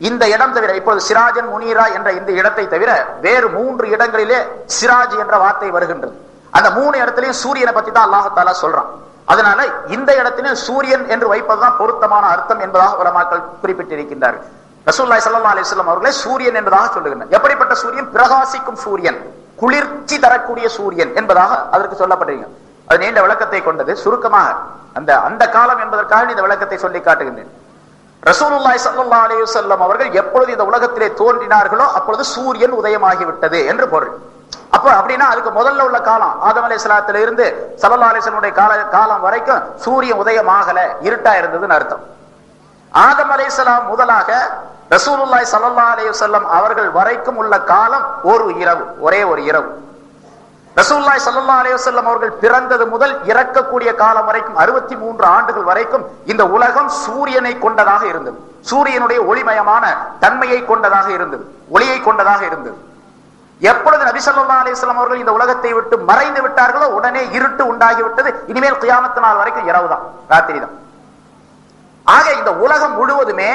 இந்த இடம் தவிர இப்போது சிராஜன் முனீரா என்ற இந்த இடத்தை தவிர வேறு 3 இடங்களிலே சிராஜ் என்ற வார்த்தை வருகின்றது. அந்த 3 இடத்திலையும் சூரியனை பத்தி தான் அல்லாஹ் தஆலா சொல்றான். அதனால இந்த இடத்திலே சூரியன் என்று வைப்பதுதான் பொருத்தமான அர்த்தம் என்பதாக உலமாக்கள் குறிப்பிட்டிருக்கின்றார்கள். ரசூலுல்லாஹி ஸல்லல்லாஹு அலைஹி வஸல்லம் அவர்களே சூரியன் என்பதாக சொல்லுகின்றனர். எப்படிப்பட்ட சூரியன்? பிரகாசிக்கும் சூரியன், குளிர்ச்சி தரக்கூடிய சூரியன் என்பதாக அதற்கு சொல்லப்பட்டிருக்கிறது. அது நீண்ட விளக்கத்தை கொண்டது. சுருக்கமாக அந்த காலம் என்பதற்காக இந்த விளக்கத்தை சொல்லி காட்டுகின்றேன். ரசூலுல்லாஹி ஸல்லல்லாஹு அலைஹி வஸல்லம் அவர்கள் எப்பொழுது இந்த உலகத்திலே தோன்றினார்களோ அப்பொழுது சூரியன் உதயமாகிவிட்டது என்று பொருள். அப்ப அப்படின்னா அதுக்கு முதல்ல உள்ள காலம் ஆதம் அலைஹிஸ்ஸலாத்துல இருந்து ஸல்லல்லாஹு அலைஹி வஸல்லம் காலம் வரைக்கும் சூரியன் உதயமாகல, இருட்டா இருந்ததுன்னு அர்த்தம். ஆதம் அலைஹிஸ்ஸலாம் முதலாக ரசூலுல்லாஹி ஸல்லல்லாஹு அலைஹி வஸல்லம் அவர்கள் வரைக்கும் உள்ள காலம் ஒரு இரவு, ஒரே ஒரு இரவு. ரசூலுல்லாஹி ஸல்லல்லாஹு அலைஹி வஸல்லம் அவர்கள் பிறந்தது முதல் இறக்கக்கூடிய காலம் வரைக்கும் 63 ஆண்டுகள் வரைக்கும் இந்த உலகம் சூரியனை கொண்டதாக இருந்தது. சூரியனுடைய ஒளிமயமான தன்மையை கொண்டதாக இருந்தது, ஒளியை கொண்டதாக இருந்தது. எப்பொழுது நபி ஸல்லல்லாஹு அலைஹி வஸல்லம் அவர்கள் இந்த உலகத்தை விட்டு மறைந்து விட்டார்களோ உடனே இருட்டு உண்டாகிவிட்டது. இனிமேல் கியாமத் நாள் வரைக்கும் இரவு தான், ராத்திரி தான். ஆக இந்த உலகம் முழுவதுமே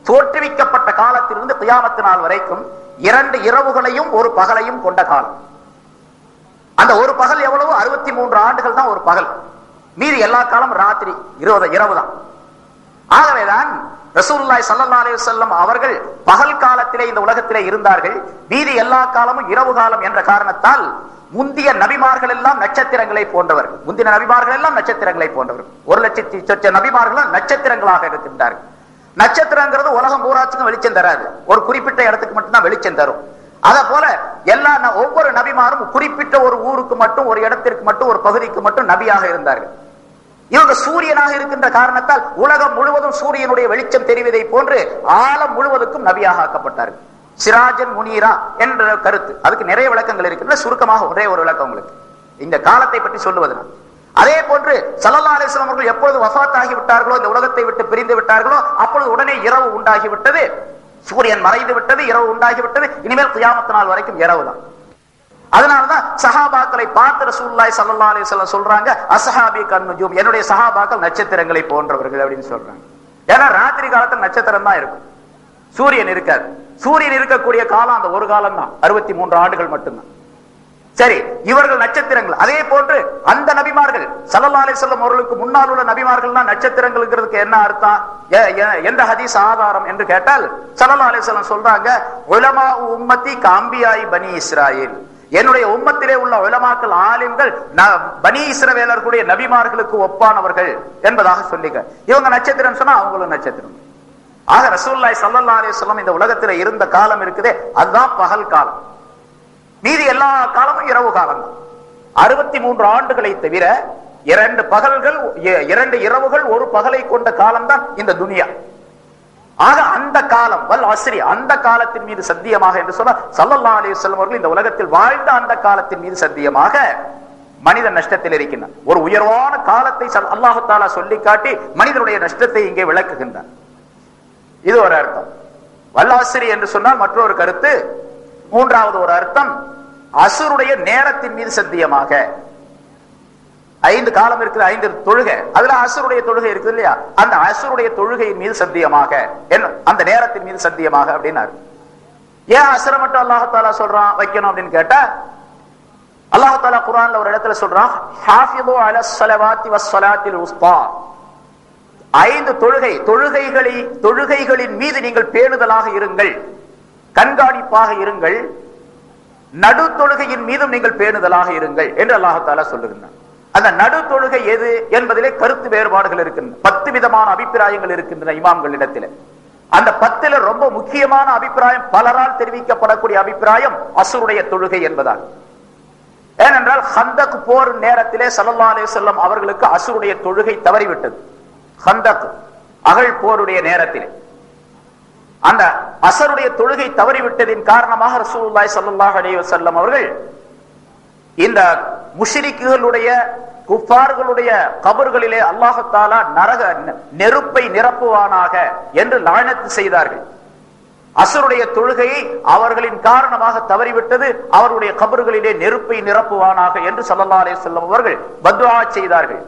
தோற்றுவிக்கப்பட்ட காலத்திலிருந்து கியாமத் நாள் வரைக்கும் 2 இரவுகளையும் ஒரு பகலையும் கொண்ட காலம். அந்த ஒரு பகல் எவ்வளவு? 63 ஆண்டுகள் தான் ஒரு பகல். மீதி எல்லா காலம் ராத்திரி, இரவு தான். ஆகவேதான் ரசூலுல்லாஹி ஸல்லல்லாஹு அலைஹி வஸல்லம் அவர்கள் பகல் காலத்திலே இந்த உலகத்திலே இருந்தார்கள். மீதி எல்லா காலமும் இரவு காலம் என்ற காரணத்தால் முந்திய நபிமார்கள் எல்லாம் நட்சத்திரங்களை போன்றவர்கள். முந்தின நபிமார்கள் எல்லாம் நட்சத்திரங்களை போன்றவர்கள். 1,00,000 நபிமார்கள் நட்சத்திரங்களாக இருக்கின்றார்கள். நட்சத்திரங்கிறது உலகம் பூராச்சுக்கும் வெளிச்சம் தராது, ஒரு குறிப்பிட்ட இடத்துக்கு மட்டும்தான் வெளிச்சம் தரும். அத போல ஒவ்வொரு நபிமாரும் குறிப்பிட்ட ஒரு ஊருக்கு மட்டும், ஒரு இடத்திற்கு மட்டும், ஒரு பகுதிக்கு மட்டும் நபியாக இருந்தார்கள். இவங்க சூரியனாக இருக்கின்ற காரணத்தால் உலகம் முழுவதும் சூரியனுடைய வெளிச்சம் தெரிவதை போன்று ஆலம் முழுவதுக்கும் நபியாக ஆக்கப்பட்டார்கள். சிராஜன் முனீரா என்ற கருத்து, அதுக்கு நிறைய விளக்கங்கள் இருக்கின்றன. சுருக்கமாக ஒரே ஒரு விளக்கம் உங்களுக்கு இந்த காலத்தை பற்றி சொல்லுவதனால். அதே போன்று ஸல்லல்லாஹு அலைஹி வஸல்லம் அவர்கள் எப்பொழுது வஃபாத் ஆகிவிட்டார்களோ, இந்த உலகத்தை விட்டு பிரிந்து விட்டார்களோ, அப்பொழுது உடனே இரவு உண்டாகிவிட்டது. சூரியன் மறைந்து விட்டது, இரவு உண்டாகிவிட்டது. இனிமேல் கியாமத் நாள் வரைக்கும் இரவு தான். அதனாலதான் சஹாபாக்களை பார்த்து ரசூலுல்லாஹி ஸல்லல்லாஹு அலைஹி வஸல்லம் சொல்றாங்க, அஸ்ஹாபி கன்னுஜூம், என்னுடைய சஹாபாக்கள் நட்சத்திரங்களை போன்றவர்கள் அப்படின்னு சொல்றாங்க. ஏன்னா ராத்திரி காலத்தில் நட்சத்திரம் தான் இருக்கும், சூரியன் இருக்காது. சூரியன் இருக்கக்கூடிய காலம் அந்த ஒரு காலம் தான், 63 ஆண்டுகள் மட்டும்தான். சரி, இவர்கள் நட்சத்திரங்கள். அதே போன்று அந்த நபிமார்கள் ஸல்லல்லாஹு அலைஹி வஸல்லம் அவர்களுக்கு முன்னால் உள்ள நபிமார்கள் தான் நட்சத்திரங்கள்ங்கிறதுக்கு என்ன அர்த்தம், எந்த ஹதீஸ் ஆதாரம் என்று கேட்டால் ஸல்லல்லாஹு அலைஹி வஸல்லம் சொல்றாங்க, உலமா உம்மத்தி காம்பியாய் பனி இஸ்ராயீல், என்னுடைய உம்மத்திலே உள்ள உலமாக்கள் ஆலிம்கள் பனி இஸ்ரவேலர்களுடைய நபிமார்களுக்கு ஒப்பானவர்கள் என்பதாக சொல்லிக்க. இவங்க நட்சத்திரம் சொன்னா அவங்களும் நட்சத்திரம். ஆக ரசூலுல்லாஹி ஸல்லல்லாஹு அலைஹி வஸல்லம் இந்த உலகத்தில் இருந்த காலம் இருக்குதே, அதுதான் பகல் காலம். மீதி எல்லா காலமும் இரவு காலம். 63 ஆண்டுகளை தவிர 2 பகல்கள், 2 இரவுகள், ஒரு பகலை கொண்ட காலம் தான் இந்த துனியா. ஆக அந்த காலம் வல் அஸ்ரி, அந்த காலத்தின் மீது சத்தியமாக என்று சொல்ல ஸல்லல்லாஹு அலைஹி வஸல்லம் அவர்கள் இந்த உலகத்தில் வாழ்ந்த அந்த காலத்தின் மீது சத்தியமாக மனிதன் நஷ்டத்தில் இருக்கின்றான். ஒரு உயர்வான காலத்தை அல்லாஹ் தஆலா சொல்லி காட்டி மனிதனுடைய நஷ்டத்தை இங்கே விளக்குகின்றான். இது ஒரு அர்த்தம். வல் அஸ்ரி என்று சொன்னால் மற்றொரு கருத்து. மூன்றாவது ஒரு அர்த்தம், அசுருடைய நேரத்தின் மீது சத்தியமாக. 5 காலம் இருக்குது, 5 தொழுகை, அதுல அசுருடைய தொழுகை இருக்குது இல்லையா, அந்த அசுருடைய தொழுகையின் மீது சத்தியமாக, அந்த நேரத்தின் மீது சத்தியமாக அப்படின்னாரு. ஏன் அசுர மட்டும் அல்லாஹ் தஆலா சொல்றான் வைக்கணும் அப்படின்னு கேட்டா, அல்லாஹ் தஆலா குர்ஆன்ல ஒரு இடத்துல சொல்றான், ஹாஃபிது அலஸ் ஸலவாத்தி வஸ் ஸலாத்தில் உஸ்தா, 5 தொழுகைகளின் மீது நீங்கள் பேணுதலாக இருங்கள், கண்காணிப்பாக இருங்கள், நடு தொழுகையின் மீதும் நீங்கள் பேணுதலாக இருங்கள் என்று அல்லாஹ் தஆலா சொல்லுகிறான். அந்த நடு தொழுகை எது என்பதிலே கருத்து வேறுபாடுகள் இருக்கின்றன. 10 விதமான அபிப்பிராயங்கள் இருக்கின்றன இமாம்களிடத்தில். அந்த 10ல ரொம்ப முக்கியமான அபிப்பிராயம், பலரால் தெரிவிக்கப்படக்கூடிய அபிப்பிராயம் அசுருடைய தொழுகை என்பதால். ஏனென்றால் ஹந்தக் போர் நேரத்திலே ஸல்லல்லாஹு அலைஹி வஸல்லம் அவர்களுக்கு அசுருடைய தொழுகை தவறிவிட்டது. ஹந்தக் அகழ் போருடைய நேரத்திலே அந்த அசருடைய தொழுகை தவறிவிட்டதின் காரணமாக ரசூலுல்லாஹி ஸல்லல்லாஹு அலைஹி வஸல்லம் அவர்கள் இந்த முஷ்ரிக்குகளுடைய, குஃபார்களுடைய கபர்களிலே அல்லாஹ் தஆலா நரக நெருப்பை நிரப்புவானாக என்று லானத் செய்தார்கள். அசருடைய தொழுகையை அவர்களின் காரணமாக தவறிவிட்டது, அவருடைய கபர்களிலே நெருப்பை நிரப்புவானாக என்று ஸல்லல்லாஹு அலைஹி வஸல்லம் அவர்கள் பத்ஆ செய்தார்கள்.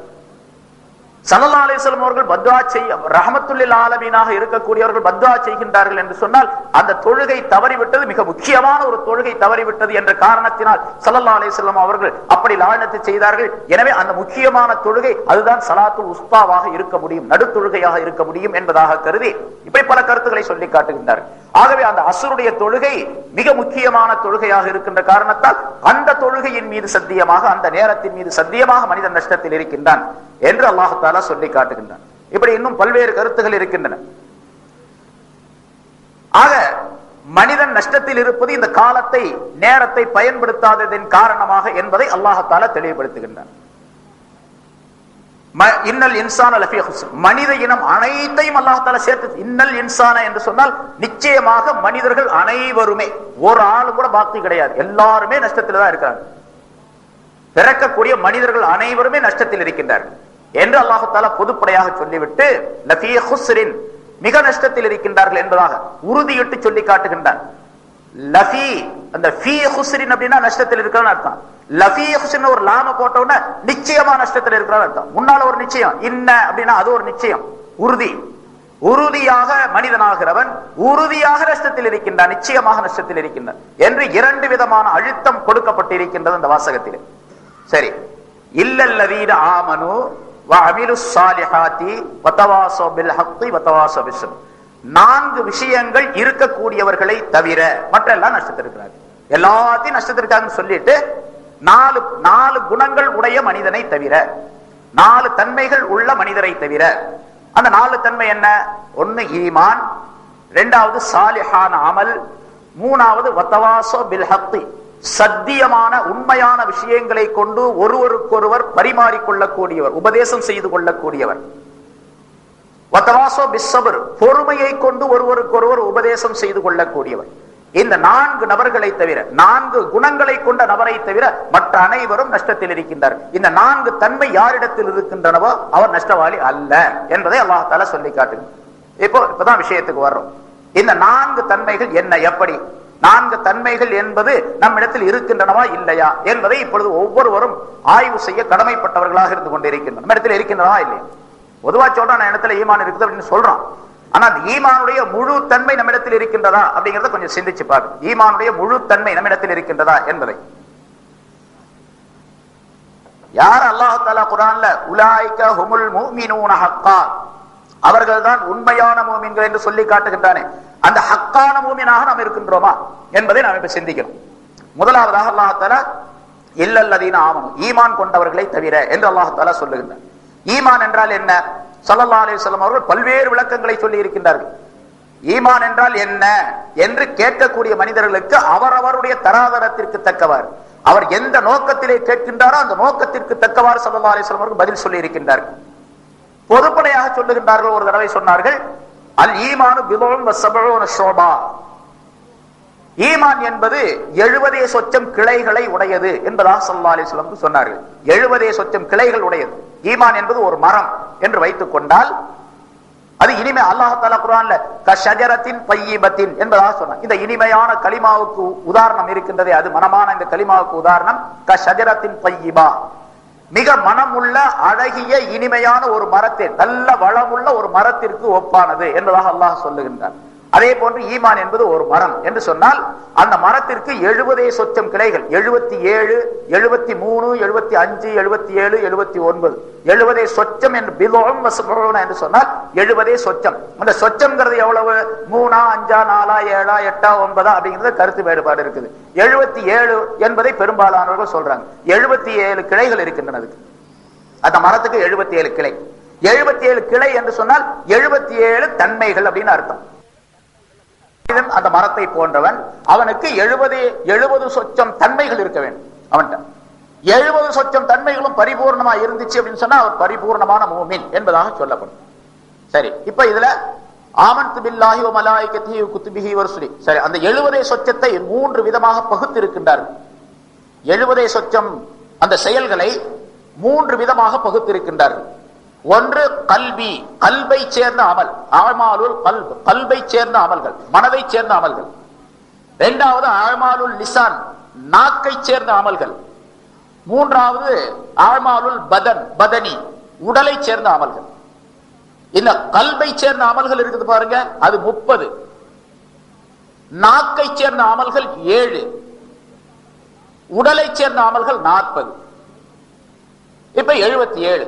ஸல்லல்லாஹு அலைஹி வஸல்லம் அவர்கள் பத்வா செய்ய ரஹ்மத்துல் ஆலமீனாக இருக்கக்கூடியவர்கள் பத்வா செய்கின்றார்கள் என்று சொன்னால் அந்த தொழுகை தவறிவிட்டது, மிக முக்கியமான ஒரு தொழுகை தவறிவிட்டது என்ற காரணத்தினால் ஸல்லல்லாஹு அலைஹி வஸல்லம் அவர்கள் அப்படி லானத்து செய்தார்கள். எனவே அந்த முக்கியமான தொழுகை அதுதான் ஸலாத்துல் உஸ்தாவாக இருக்க முடியும், நடுத்தொழுகையாக இருக்க முடியும் என்பதாக கருதி இப்படி பல கருத்துக்களை சொல்லி காட்டுகின்றார்கள். ஆகவே அந்த அஸ்ருடைய தொழுகை மிக முக்கியமான தொழுகையாக இருக்கின்ற காரணத்தால் அந்த தொழுகையின் மீது சத்தியமாக, அந்த நேரத்தின் மீது சத்தியமாக மனிதன் நஷ்டத்தில் இருக்கின்றான் என்று அல்லாஹ் தஆலா சொல்லி காட்டுகின்றான். இப்படி இன்னும் பல்வேறு கருத்துகள் இருக்கின்றன. ஆக மனிதன் நஷ்டத்தில் இருப்பது இந்த காலத்தை, நேரத்தை பயன்படுத்தாததின் காரணமாக என்பதை அல்லாஹ் தஆலா தெளிவுபடுத்துகின்றான். இன்னல் இன்சான லஃபீ குஸ்ர், மனித இனம் அனைத்தையும் அல்லாஹ் தஆலா சேர்த்து இன்னல் இன்சான என்று சொன்னால் நிச்சயமாக மனிதர்கள் அனைவருமே, ஒரு ஆளு கூட பாக்கி கிடையாது, எல்லாருமே நஷ்டத்தில் தான் இருக்கிறாங்க. பிறக்கக்கூடிய மனிதர்கள் அனைவருமே நஷ்டத்தில் இருக்கின்றார்கள் என்று அல்லாஹ் தஆலா பொதுப்படையாக சொல்லிவிட்டு லஃபீ குஸ்ரின், மிக நஷ்டத்தில் இருக்கின்றார்கள் என்பதாக உறுதியிட்டு சொல்லி காட்டுகின்றார். லஃபீ, அந்த ஃபீ குஸ்ரின் அப்படின்னா நஷ்டத்தில் இருக்கிறான்னு அர்த்தம். லஃபீ குஸ்ரின் ஒரு லாம போட்ட உடனே நிச்சயமா நஷ்டத்தில் இருக்கிறான்னு அர்த்தம். முன்னால ஒரு நிச்சயம், இன்ன அப்படின்னா அது ஒரு நிச்சயம், உறுதி. உறுதியாக மனிதனாகிறவன் உறுதியாக நஷ்டத்தில் இருக்கின்றான், நிச்சயமாக நஷ்டத்தில் இருக்கின்றான் என்று இரண்டு விதமான அழுத்தம் கொடுக்கப்பட்டிருக்கின்றது அந்த வாசகத்திலே. சரி, இல்லல்லதீன ஆமனு வஅமிலுஸ் ஸாலிஹாத்தி வதவாஸவ் பில் ஹக்கி வதவாஸவ் பிஸ் ஸப்ர், நான்கு விஷயங்கள் இருக்கக்கூடியவர்களை தவிர மற்ற எல்லாம் நஷ்டத்தில் இருக்கிறார்கள். எல்லாத்தையும் நஷ்டத்தில் இருக்காங்கன்னு சொல்லிட்டு நாலு குணங்கள் உடைய மனிதனை தவிர, நாலு தன்மைகள் உள்ள மனிதரை தவிர. அந்த நாலு தன்மை என்ன? ஒன்னு ஈமான், இரண்டாவது சாலிஹான அமல், மூணாவது வதவாஸவ் பில் ஹக்கி, சத்தியமான உண்மையான விஷயங்களை கொண்டு ஒருவருக்கொருவர் பரிமாறிக்கொள்ளக்கூடியவர், உபதேசம் செய்து கொள்ளக்கூடியவர். வதவாஸவ் பிஸ் ஸப்ர், பொறுமையை கொண்டு ஒருவருக்கொருவர் உபதேசம் செய்து கொள்ளக்கூடியவர். இந்த நான்கு நபர்களை தவிர, நான்கு குணங்களை கொண்ட நபரை தவிர மற்ற அனைவரும் நஷ்டத்தில் இருக்கின்றார். இந்த நான்கு தன்மை யாரிடத்தில் இருக்கின்றனவோ அவர் நஷ்டவாளி அல்ல என்பதை அல்லாஹ் தஆலா சொல்லி காட்டுகிறார். இப்பதான் விஷயத்துக்கு வர்றோம். இந்த நான்கு தன்மைகள் என்ன, எப்படி நான்கு தன்மைகள் என்பது நம்மிடத்தில் இருக்கின்றனவா இல்லையா என்பதை இப்பொழுது ஒவ்வொருவரும் ஆய்வு செய்ய கடமைப்பட்டவர்களாக இருந்து கொண்டிருக்கின்றனர். நம்ம இடத்துல இருக்கின்றனவா இல்லையா? பொதுவா சொல்றான் நான் இடத்துல ஈமான் இருக்குது அப்படின்னு சொல்றான். ஆனா அந்த ஈமானுடைய முழு தன்மை நம்மிடத்தில் இருக்கின்றதா அப்படிங்கறத கொஞ்சம் சிந்திச்சு பாருங்க. ஈமானுடைய முழு தன்மை நம்மிடத்தில் இருக்கின்றதா என்பதை யார் அல்லாஹ் தஆலா குர்ஆன்ல உலாயிக ஹுமுல் முஃமினூன ஹக்கா, அவர்கள் தான் உண்மையான மூமின்கள் என்று சொல்லி காட்டுகின்றானே, அந்த ஹக்கான மூமினாக நாம் இருக்கின்றோமா என்பதை நாம் இப்ப சிந்திக்கணும். முதலாவதாக அல்லாஹ் தஆலா இல்லல்லதீன ஆமனு, ஈமான் கொண்டவர்களை தவிர என்று அல்லாஹ் தஆலா சொல்லுகின்றார். ஈமான் என்றால் என்ன? ஸல்லல்லாஹு அலைஹி வஸல்லம் அவர்கள் பல்வேறு விளக்கங்களை சொல்லி இருக்கின்றார்கள். ஈமான் என்றால் என்ன என்று கேட்கக்கூடிய மனிதர்களுக்கு அவரவருடைய தராதரத்திற்கு தக்கவாறு, அவர் எந்த நோக்கத்திலே கேட்கின்றாரோ அந்த நோக்கத்திற்கு தக்கவாறு ஸல்லல்லாஹு அலைஹி வஸல்லம் அவர்கள் பதில் சொல்லி இருக்கின்றார்கள். பொதுப்படையாக சொல்லுகின்றார்கள். ஒரு தடவை சொன்னார்கள், அல் ஈமானு பிதுஉன் வ ஸபஊன ஷுபா, ஈமான் என்பது 70 சொச்சம் கிளைகளை உடையது என்பதாக ஸல்லல்லாஹு அலைஹி வஸல்லம் சொன்னார்கள். 70 சொச்சம் கிளைகள் உடையது. ஈமான் என்பது ஒரு மரம் என்று வைத்துக் கொண்டால் அது இனிமை. அல்லாஹ் தஆலா குர்ஆன்ல கஷஜரத்தின் பய்யிபத்தின் என்பதாக சொன்னார். இந்த இனிமையான கலிமாவுக்கு உதாரணம் இருக்கின்றதே, அது மனமான இந்த கலிமாவுக்கு உதாரணம் கஷஜரத்தின் பய்யிபா, மிக மனமுள்ள அழகிய இனிமையான ஒரு மரத்தின், நல்ல வளமுள்ள ஒரு மரத்திற்கு ஒப்பானது என்பதாக அல்லாஹ் சொல்லுகின்றார். அதே போன்று ஈமான் என்பது ஒரு மரம் என்று சொன்னால் அந்த மரத்திற்கு 70 சொச்சம் கிளைகள், 77, 73, 75, 77, 79, 70 சொச்சம் என்று பிதுஉன் வ ஸபஊன என்று சொன்னால் 70 சொச்சம். அந்த சொச்சம்ங்கிறது எவ்வளவு? 3, 5, 4, 7, 8, 9 அப்படிங்கிறது கருத்து வேறுபாடு இருக்குது. 77 என்பதை பெரும்பாலானவர்கள் சொல்றாங்க. 77 கிளைகள் இருக்கின்றன. அந்த மரத்துக்கு 77 கிளை. 77 கிளை என்று சொன்னால் 77 தன்மைகள் அப்படின்னு அர்த்தம். அந்த மரத்தை போன்றவன், அவனுக்கு 70 சொச்சம் தன்மைகள் இருக்க வேண்டும். அவன்கிட்ட 70 சொச்சம் தன்மைகளும் பரிபூர்ணமா இருந்துச்சு அப்படின்னு சொன்னா அவர் பரிபூர்ணமான மூமின் என்பதாக சொல்லப்படும். சரி, இப்ப இதுல ஆமன்து பில்லாஹி வ மலாயிகத்திஹி வ குதுபிஹி வ ருசுலி, சரி, அந்த 70 சொச்சத்தை 3 விதமாக பகுத்து இருக்கின்றார்கள். 70 சொச்சம் அந்த செயல்களை 3 விதமாக பகுத்திருக்கின்றார்கள். ஒன்று கல்வி, கல்வை சேர்ந்த அமல், அமாலுல் கல்ப், கல்வை சேர்ந்த அமல்கள், மனதை சேர்ந்த அமல்கள். இரண்டாவது அமாலுல் லிசான், நாக்கை சேர்ந்த அமல்கள். மூன்றாவது அமாலுல் பதன், பதனி, உடலை சேர்ந்த அமல்கள். இந்த கல்வை சேர்ந்த அமல்கள் இருக்குது பாருங்க, அது 30. நாக்கை சேர்ந்த அமல்கள் 7, உடலை சேர்ந்த அமல்கள் 40. இப்ப 77.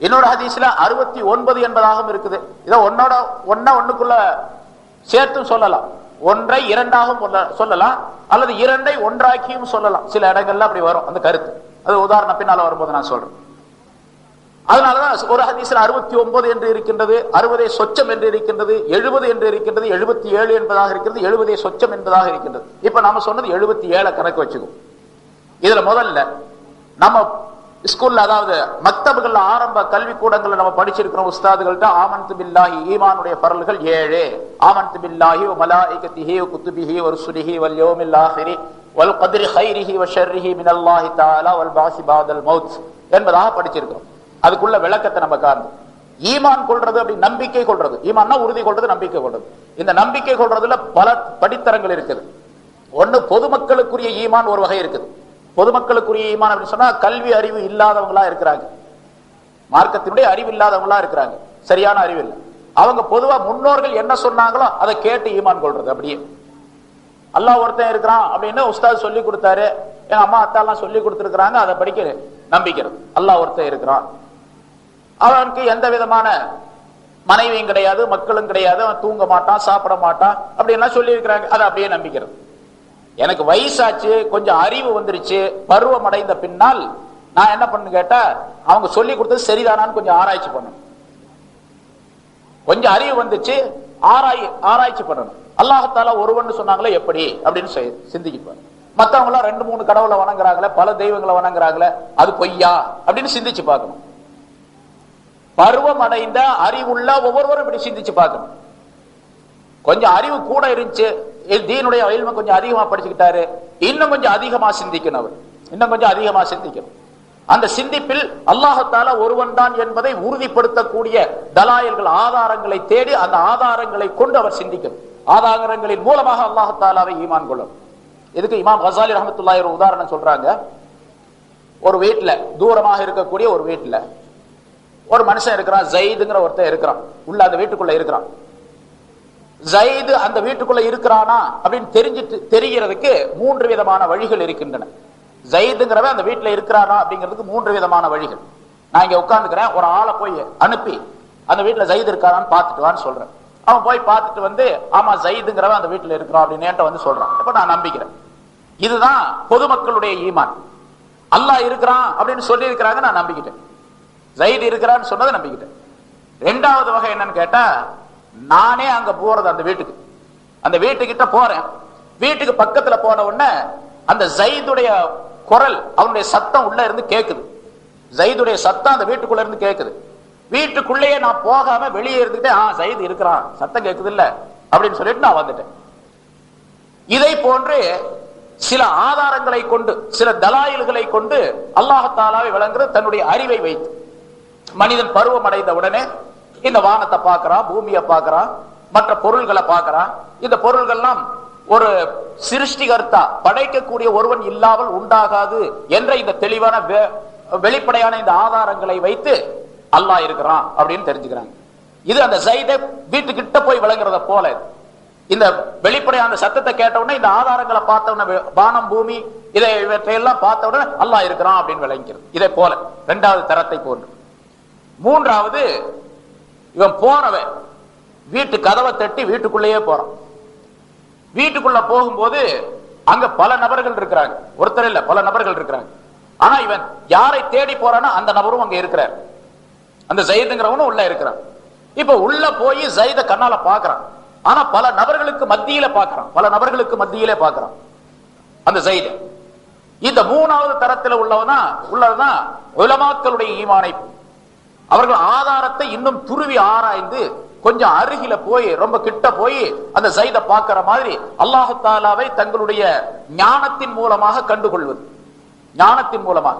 இன்னொரு ஹதீஸ்ல 69 என்பதாகவும் இருக்குது. இதை ஒன்னுக்குள்ள சேர்த்தும் சொல்லலாம், ஒன்றை இரண்டாகவும் சொல்லலாம், அல்லது இரண்டை ஒன்றாக்கியும் சொல்லலாம். சில இடங்கள்ல அப்படி வரும் அந்த கருத்து. அது உதாரணம் பின்னால வரும்போது நான் சொல்றேன். அதனாலதான் ஒரு ஹதீஸ்ல 69 என்று இருக்கின்றது, 60 சொச்சம் என்று இருக்கின்றது, 70 என்று இருக்கின்றது, 77 என்பதாக இருக்கிறது, 70 சொச்சம் என்பதாக இருக்கின்றது. இப்ப நாம சொன்னது 77 கணக்கு வச்சுக்கோம். இதுல முதல்ல நம்ம ஸ்கூல்ல, அதாவது மக்தபுகள்ல, ஆரம்ப கல்வி கூடங்கள்ல நம்ம படிச்சிருக்கிறோம் உஸ்தாதுகள்ட்ட, ஆமன்து பில்லாஹி, ஈமானுடைய பரல்கள் 7. ஆமன்து பில்லாஹி வ மலாயிகத்திஹி வ குதுபிஹி வ ருசுலிஹி வல் யௌமில் ஆஹிரி வல் கத்ரி கைரிஹி வ ஷர்ரிஹி மினல்லாஹி தஆலா வல் பாஸி பஅதல் மௌத் என்பதாக படிச்சிருக்கிறோம். அதுக்குள்ள விளக்கத்தை நம்ம காண்போம். ஈமான் கொள்றது அப்படி நம்பிக்கை கொள்றது. ஈமான்னா உறுதி கொள்றது, நம்பிக்கை கொள்றது. இந்த நம்பிக்கை கொள்றதுல பல படித்தரங்கள் இருக்குது. ஒன்னு பொதுமக்களுக்குரிய ஈமான் ஒரு வகை இருக்குது. பொதுமக்களுக்குரிய ஈமான் அப்படின்னு சொன்னா கல்வி அறிவு இல்லாதவங்களா இருக்கிறாங்க, மார்க்கத்தினுடைய அறிவு இல்லாதவங்களா இருக்கிறாங்க, சரியான அறிவு இல்லை. அவங்க பொதுவா முன்னோர்கள் என்ன சொன்னாங்களோ அதை கேட்டு ஈமான் கொள்றது. அப்படியே அல்லாஹ் ஒருத்தன் இருக்கிறான் அப்படின்னு உஸ்தாத் சொல்லி கொடுத்தாரு, எங்க அம்மா அத்தா எல்லாம் சொல்லி கொடுத்துருக்காங்க, அதை படிக்க நம்பிக்கிறது. அல்லாஹ் ஒருத்தன் இருக்கிறான், அவனுக்கு எந்த விதமான மனைவியும் கிடையாது, மக்களும் கிடையாது, அவன் தூங்க மாட்டான், சாப்பிட மாட்டான், அப்படின்லாம் சொல்லி இருக்கிறாங்க, அதை அப்படியே நம்பிக்கிறது. எனக்கு வயசாச்சு, கொஞ்சம் அறிவு வந்துருச்சு, பருவம் அடைந்த பின்னால் நான் என்ன பண்ணு கேட்டா, அவங்க சொல்லி கொடுத்தது சரிதானான்னு கொஞ்சம் ஆராய்ச்சி பண்ணணும். கொஞ்சம் அறிவு வந்துச்சு, ஆராய்ச்சி பண்ணணும். அல்லாஹ் ஒருவன் சொன்னாங்களே எப்படி அப்படின்னு சிந்திப்பாரு. மத்தவங்க எல்லாம் 2-3 கடவுளை வணங்குறாங்களே, பல தெய்வங்களை வணங்குறாங்களே, அது பொய்யா அப்படின்னு சிந்திச்சு பார்க்கணும். பருவம் அடைந்த அறிவுள்ள ஒவ்வொருவரும் இப்படி சிந்திச்சு பார்க்கணும். கொஞ்சம் அறிவு கூட இருந்துச்சு, தீனுடைய இல்ம கொஞ்சம் அதிகமா படிச்சுக்கிட்டாரு, இன்னும் கொஞ்சம் அதிகமா சிந்திக்கணும். அவர் இன்னும் கொஞ்சம் அதிகமா சிந்திக்கணும். அந்த சிந்திப்பில் அல்லாஹ் ஒருவன் தான் என்பதை உறுதிப்படுத்தக்கூடிய தலாயல்கள், ஆதாரங்களை தேடி அந்த ஆதாரங்களை கொண்டு அவர் சிந்திக்கணும். ஆதாரங்களின் மூலமாக அல்லாஹ் தாலாவை ஈமான் கொள்ளும். இதுக்கு இமாம் கசாலி ரஹ்மத்துல்லாஹி ஒரு உதாரணம் சொல்றாங்க. ஒரு வீட்டுல, தூரமாக இருக்கக்கூடிய ஒரு வீட்டுல ஒரு மனுஷன் இருக்கிறான், ஜயிதுங்கிற ஒருத்தன் இருக்கிறான், உள்ள அந்த வீட்டுக்குள்ள இருக்கிறான். ஜயிது அந்த வீட்டுக்குள்ள இருக்கிறானா அப்படின்னு தெரிகிறதுக்கு 3 விதமான வழிகள் இருக்கின்றன. ஜயிதுங்கிறவன் அந்த வீட்டுல இருக்கிறானா அப்படிங்கிறதுக்கு 3 விதமான வழிகள். நான் இங்க உட்கார்ந்துக்கிறேன், ஒரு ஆளை போய் அனுப்பி அந்த வீட்டுல ஜயிது இருக்காரான்னு பார்த்துட்டு வான்னு சொல்றேன். அவன் போய் பார்த்துட்டு வந்து, ஆமா ஜயிதுங்கிறவன் அந்த வீட்டுல இருக்கிறான் அப்படின்னு என்கிட்ட வந்து சொல்றான். இப்ப நான் நம்பிக்கிறேன். இதுதான் பொதுமக்களுடைய ஈமான். அல்லாஹ் இருக்கிறான் அப்படின்னு சொல்லி இருக்கிறாங்க, நான் நம்பிக்கிட்டேன். ஜயிது இருக்கிறான்னு சொன்னதை நம்பிக்கிட்டேன். 2வது வகை என்னன்னு கேட்டா, நானே அங்க போறது, அந்த வீட்டுக்கிட்ட போறேன். வீட்டுக்கு பக்கத்துல போன உடனே அந்த ஜயிதுடைய குரல், அவனுடைய சத்தம் உள்ள இருந்து கேக்குது. ஜயிதுடைய சத்தம் அந்த வீட்டுக்குள்ள இருந்து கேக்குது. வீட்டுக்குள்ளேயே நான் போகாம வெளியே இருந்துட்டு, ஜயிது இருக்கிறான், சத்தம் கேக்குது இல்ல அப்படின்னு சொல்லிட்டு நான் வந்துட்டேன். இதை போன்று சில ஆதாரங்களை கொண்டு, சில தலாயில்களை கொண்டு அல்லாஹ் தாலாவை விளங்குறது தன்னுடைய அறிவை வைத்து. மனிதன் பருவம் அடைந்த உடனே இந்த வானத்தை பார்க்கிறான், பூமியை பார்க்கிறான், மற்ற பொருள்களை பார்க்கிறான். இந்த பொருள்கள்லாம் ஒரு சிருஷ்டிகர்த்தா, படைக்கக்கூடிய ஒருவன் இல்லாமல் உண்டாகாது என்ற இந்த தெளிவான வெளிப்படையான இந்த ஆதாரங்களை வைத்து அல்லாஹ் இருக்கிறான் அப்படின்னு தெரிஞ்சுக்கிறாங்க. இது அந்த ஜயிதை வீட்டுக்கிட்ட போய் விளங்குறத போல. இந்த வெளிப்படையான சத்தத்தை கேட்ட உடனே, இந்த ஆதாரங்களை பார்த்த உடனே, வானம் பூமி இவற்றையெல்லாம் பார்த்த உடனே அல்லாஹ் இருக்கிறான் அப்படின்னு விளங்கிறது. இதே போல 2வது தரத்தை போன்று. 3வது, இவன் போறவன் வீட்டு கதவை தட்டி வீட்டுக்குள்ளேயே போறான். வீட்டுக்குள்ள போகும்போது அங்க பல நபர்கள் இருக்கிறாங்க, ஒருத்தர் இல்ல, பல நபர்கள் இருக்கிறாங்க. ஆனா இவன் யாரை தேடி போறானோ அந்த நபரும் அங்க இருக்கிறார், அந்த ஜயிதுங்கிறவனும் உள்ள இருக்கிறான். இப்ப உள்ள போய் ஜயித கண்ணால பாக்குறான். ஆனா பல நபர்களுக்கு மத்தியில பாக்குறான் அந்த ஜயித. இந்த 3வது தரத்தில் உள்ளதுதான் உலமாக்களுடைய ஈமானை. அவர்கள் ஆதாரத்தை இன்னும் துருவி ஆராய்ந்து கொஞ்சம் அருகில போய், ரொம்ப கிட்ட போய் அந்த ஜயித பார்க்கிற மாதிரி அல்லாஹ் தாலாவை தங்களுடைய ஞானத்தின் மூலமாக கண்டுகொள்வது. ஞானத்தின் மூலமாக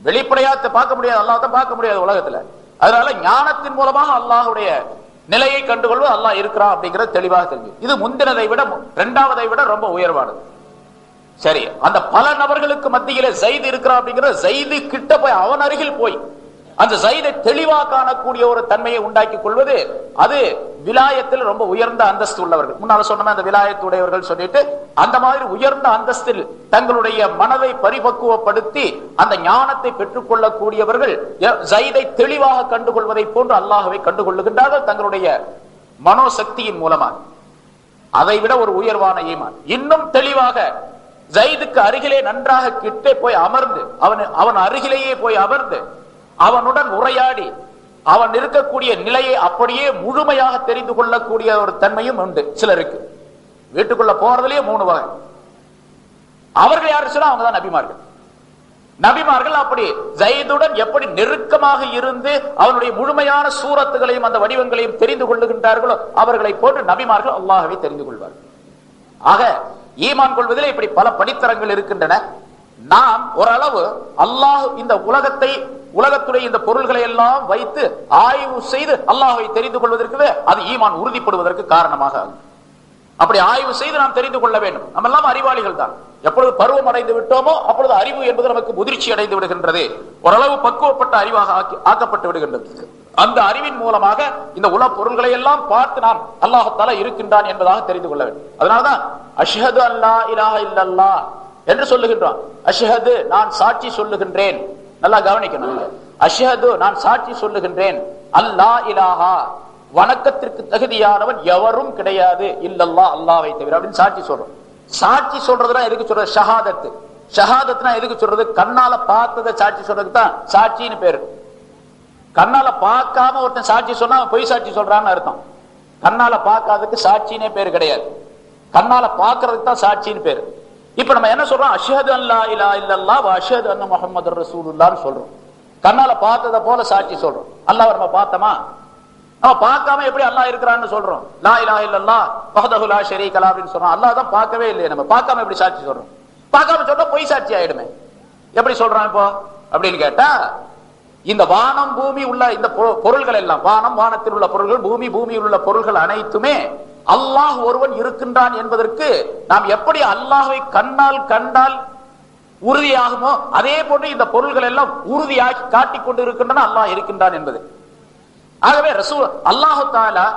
வெளிப்படையா பார்க்க முடியாது, அல்லாஹ்வை பார்க்க முடியாது உலகத்துல. அதனால ஞானத்தின் மூலமாக அல்லாஹ்வுடைய நிலையை கண்டுகொள்வது, அல்லாஹ் இருக்கிறான் அப்படிங்கிறது தெளிவாக தெரிஞ்சு. இது முந்தினதை விட, 2வதை விட ரொம்ப உயர்வானது. சரி, அந்த பல நபர்களுக்கு மத்தியில ஜயிது இருக்கிறான் அப்படிங்கிற ஜயிது கிட்ட போய், அவன் அருகில் போய் அந்த ஜைதை தெளிவா காணக்கூடிய ஒரு தன்மையை உண்டாக்கி கொள்வது, அது விலாயத்தில் ரொம்ப உயர்ந்த அந்தஸ்து உள்ளவர்கள். முன்னால சொன்ன அந்த விலாயத்துடையவர்கள் சொல்லிட்டு அந்த மாதிரி உயர்ந்த அந்தஸ்தில் தங்களுடைய மனதை பரிபக்குவப்படுத்தி அந்த ஞானத்தை பெற்றுக் கொள்ளக்கூடியவர்கள் ஜைதை தெளிவாக கண்டுகொள்வதை போன்று அல்லாஹ்வை கண்டுகொள்ளுகின்றார்கள் தங்களுடைய மனோசக்தியின் மூலமாக. அதை விட ஒரு உயர்வான ஈமான் இன்னும் தெளிவாக ஜைதுக்கு அருகிலே நன்றாக கிட்டே போய் அமர்ந்து அவன் அருகிலேயே போய் அமர்ந்து அவனுடன் உரையாடி அவன் இருக்கக்கூடிய நிலையை அப்படியே முழுமையாக தெரிந்து கொள்ளக்கூடிய ஒரு தன்மையும் உண்டு சிலருக்கு. வீட்டுக்குள்ள போறதுலயே 3 வகை. அவர்கள் யாரு சொன்னா அவங்கதான் நபிமார்கள். நபிமார்கள் அப்படி ஜைதுடன் எப்படி நெருக்கமாக இருந்து அவனுடைய முழுமையான சூரத்துகளையும் அந்த வடிவங்களையும் தெரிந்து கொள்ளுகின்றார்களோ அவர்களை போன்று நபிமார்கள் அல்லாஹ்வை தெரிந்து கொள்வார்கள். ஆக ஈமான் கொள்வதில் இப்படி பல படித்தரங்கள் இருக்கின்றன. நாம் ஓரளவு அல்லாஹ் இந்த உலகத்துடைய இந்த பொருள்களை எல்லாம் வைத்து ஆய்வு செய்து அல்லாஹ்வை தெரிந்து கொள்வதற்கு அது ஈமான் உறுதிப்படுவதற்கு காரணமாக ஆகும். அப்படி ஆய்வு செய்து நாம் தெரிந்து கொள்ள வேண்டும். நம்ம எல்லாம் அறிவாளிகள் தான். எப்பொழுது பருவம் அடைந்து விட்டோமோ அப்பொழுது அறிவு என்பது நமக்கு முதிர்ச்சி அடைந்து விடுகின்றது. ஓரளவு பக்குவப்பட்ட அறிவாக ஆக்கப்பட்டு விடுகின்றது. அந்த அறிவின் மூலமாக இந்த உலக பொருள்களை எல்லாம் பார்த்து நாம் அல்லாஹ் தஆலா இருக்கின்றான் என்பதாக தெரிந்து கொள்ள வேண்டும். அதனாலதான் அஷ்ஹது அல்லா இலாஹ இல்லல்லாஹ் என்று சொல்லுகின்றோம். அஷ்ஹது நான் சாட்சி சொல்லுகின்றேன். நல்லா கவனிக்கணும். அஷ்ஹது நான் சாட்சி சொல்லுகின்றேன், அல்லா இலாஹா வணக்கத்திற்கு தகுதியானவன் எவரும் கிடையாது இல்லல்லாஹ் அல்லாஹ்வை தவிர அப்படின்னு சாட்சி சொல்றோம். சாட்சி சொல்றதுனா எதுக்கு சொல்றது? ஷஹாதத்து. ஷஹாதத்துனா எதுக்கு சொல்றது? கண்ணால பார்த்ததை சாட்சி சொல்றதுக்கு தான் சாட்சின்னு பேரு. கண்ணால பார்க்காம ஒருத்தன் சாட்சி சொன்னா பொய் சாட்சி சொல்றான்னு அர்த்தம். கண்ணால பார்க்காததுக்கு சாட்சினே பேரு கிடையாது. கண்ணால பார்க்கறதுக்கு தான் சாட்சின்னு பேரு. இப்ப நம்ம என்ன சொல்றோம்? அஷ்ஹது அல்லா இலாஹ இல்லல்லாஹ் வ அஷ்ஹது அன்ன முஹம்மதுர் ரசூலுல்லாஹ்னு சொல்றோம். கண்ணால பார்த்தத போல சாட்சி சொல்றோம். அல்லாஹ்வை நம்ம பார்த்தோமா? நம்ம பார்க்காம எப்படி அல்லாஹ் இருக்கிறான்னு சொல்றோம்? லா இலாஹ இல்லல்லாஹ் வஹ்தஹு லா ஷரீக லஹு அப்படின்னு சொல்றோம். அல்லாஹ் தான் பார்க்கவே இல்லையே, நம்ம பார்க்காம எப்படி சாட்சி சொல்றோம்? பார்க்காம சொன்னா பொய் சாட்சி ஆயிடுமே. எப்படி சொல்றோம் இப்போ அப்படின்னு கேட்டா, இந்த வானம் பூமி உள்ள இந்த பொருள்கள் எல்லாம், வானம் வானத்தில் உள்ள பொருள்கள், பூமி பூமியில் உள்ள பொருள்கள் அனைத்துமே அல்லாஹ் ஒருவன் இருக்கின்றான் என்பதற்கு நாம் எப்படி அல்லாஹ்வை கண்ணால் கண்டால் உறுதியாகுமோ அதே போன்று இந்த பொருள்கள் எல்லாம் உறுதியாகி காட்டிக் கொண்டு இருக்கின்றன அல்லாஹ் இருக்கின்றான் என்பது. ஆகவே ரசூல் அல்லாஹு தஆலா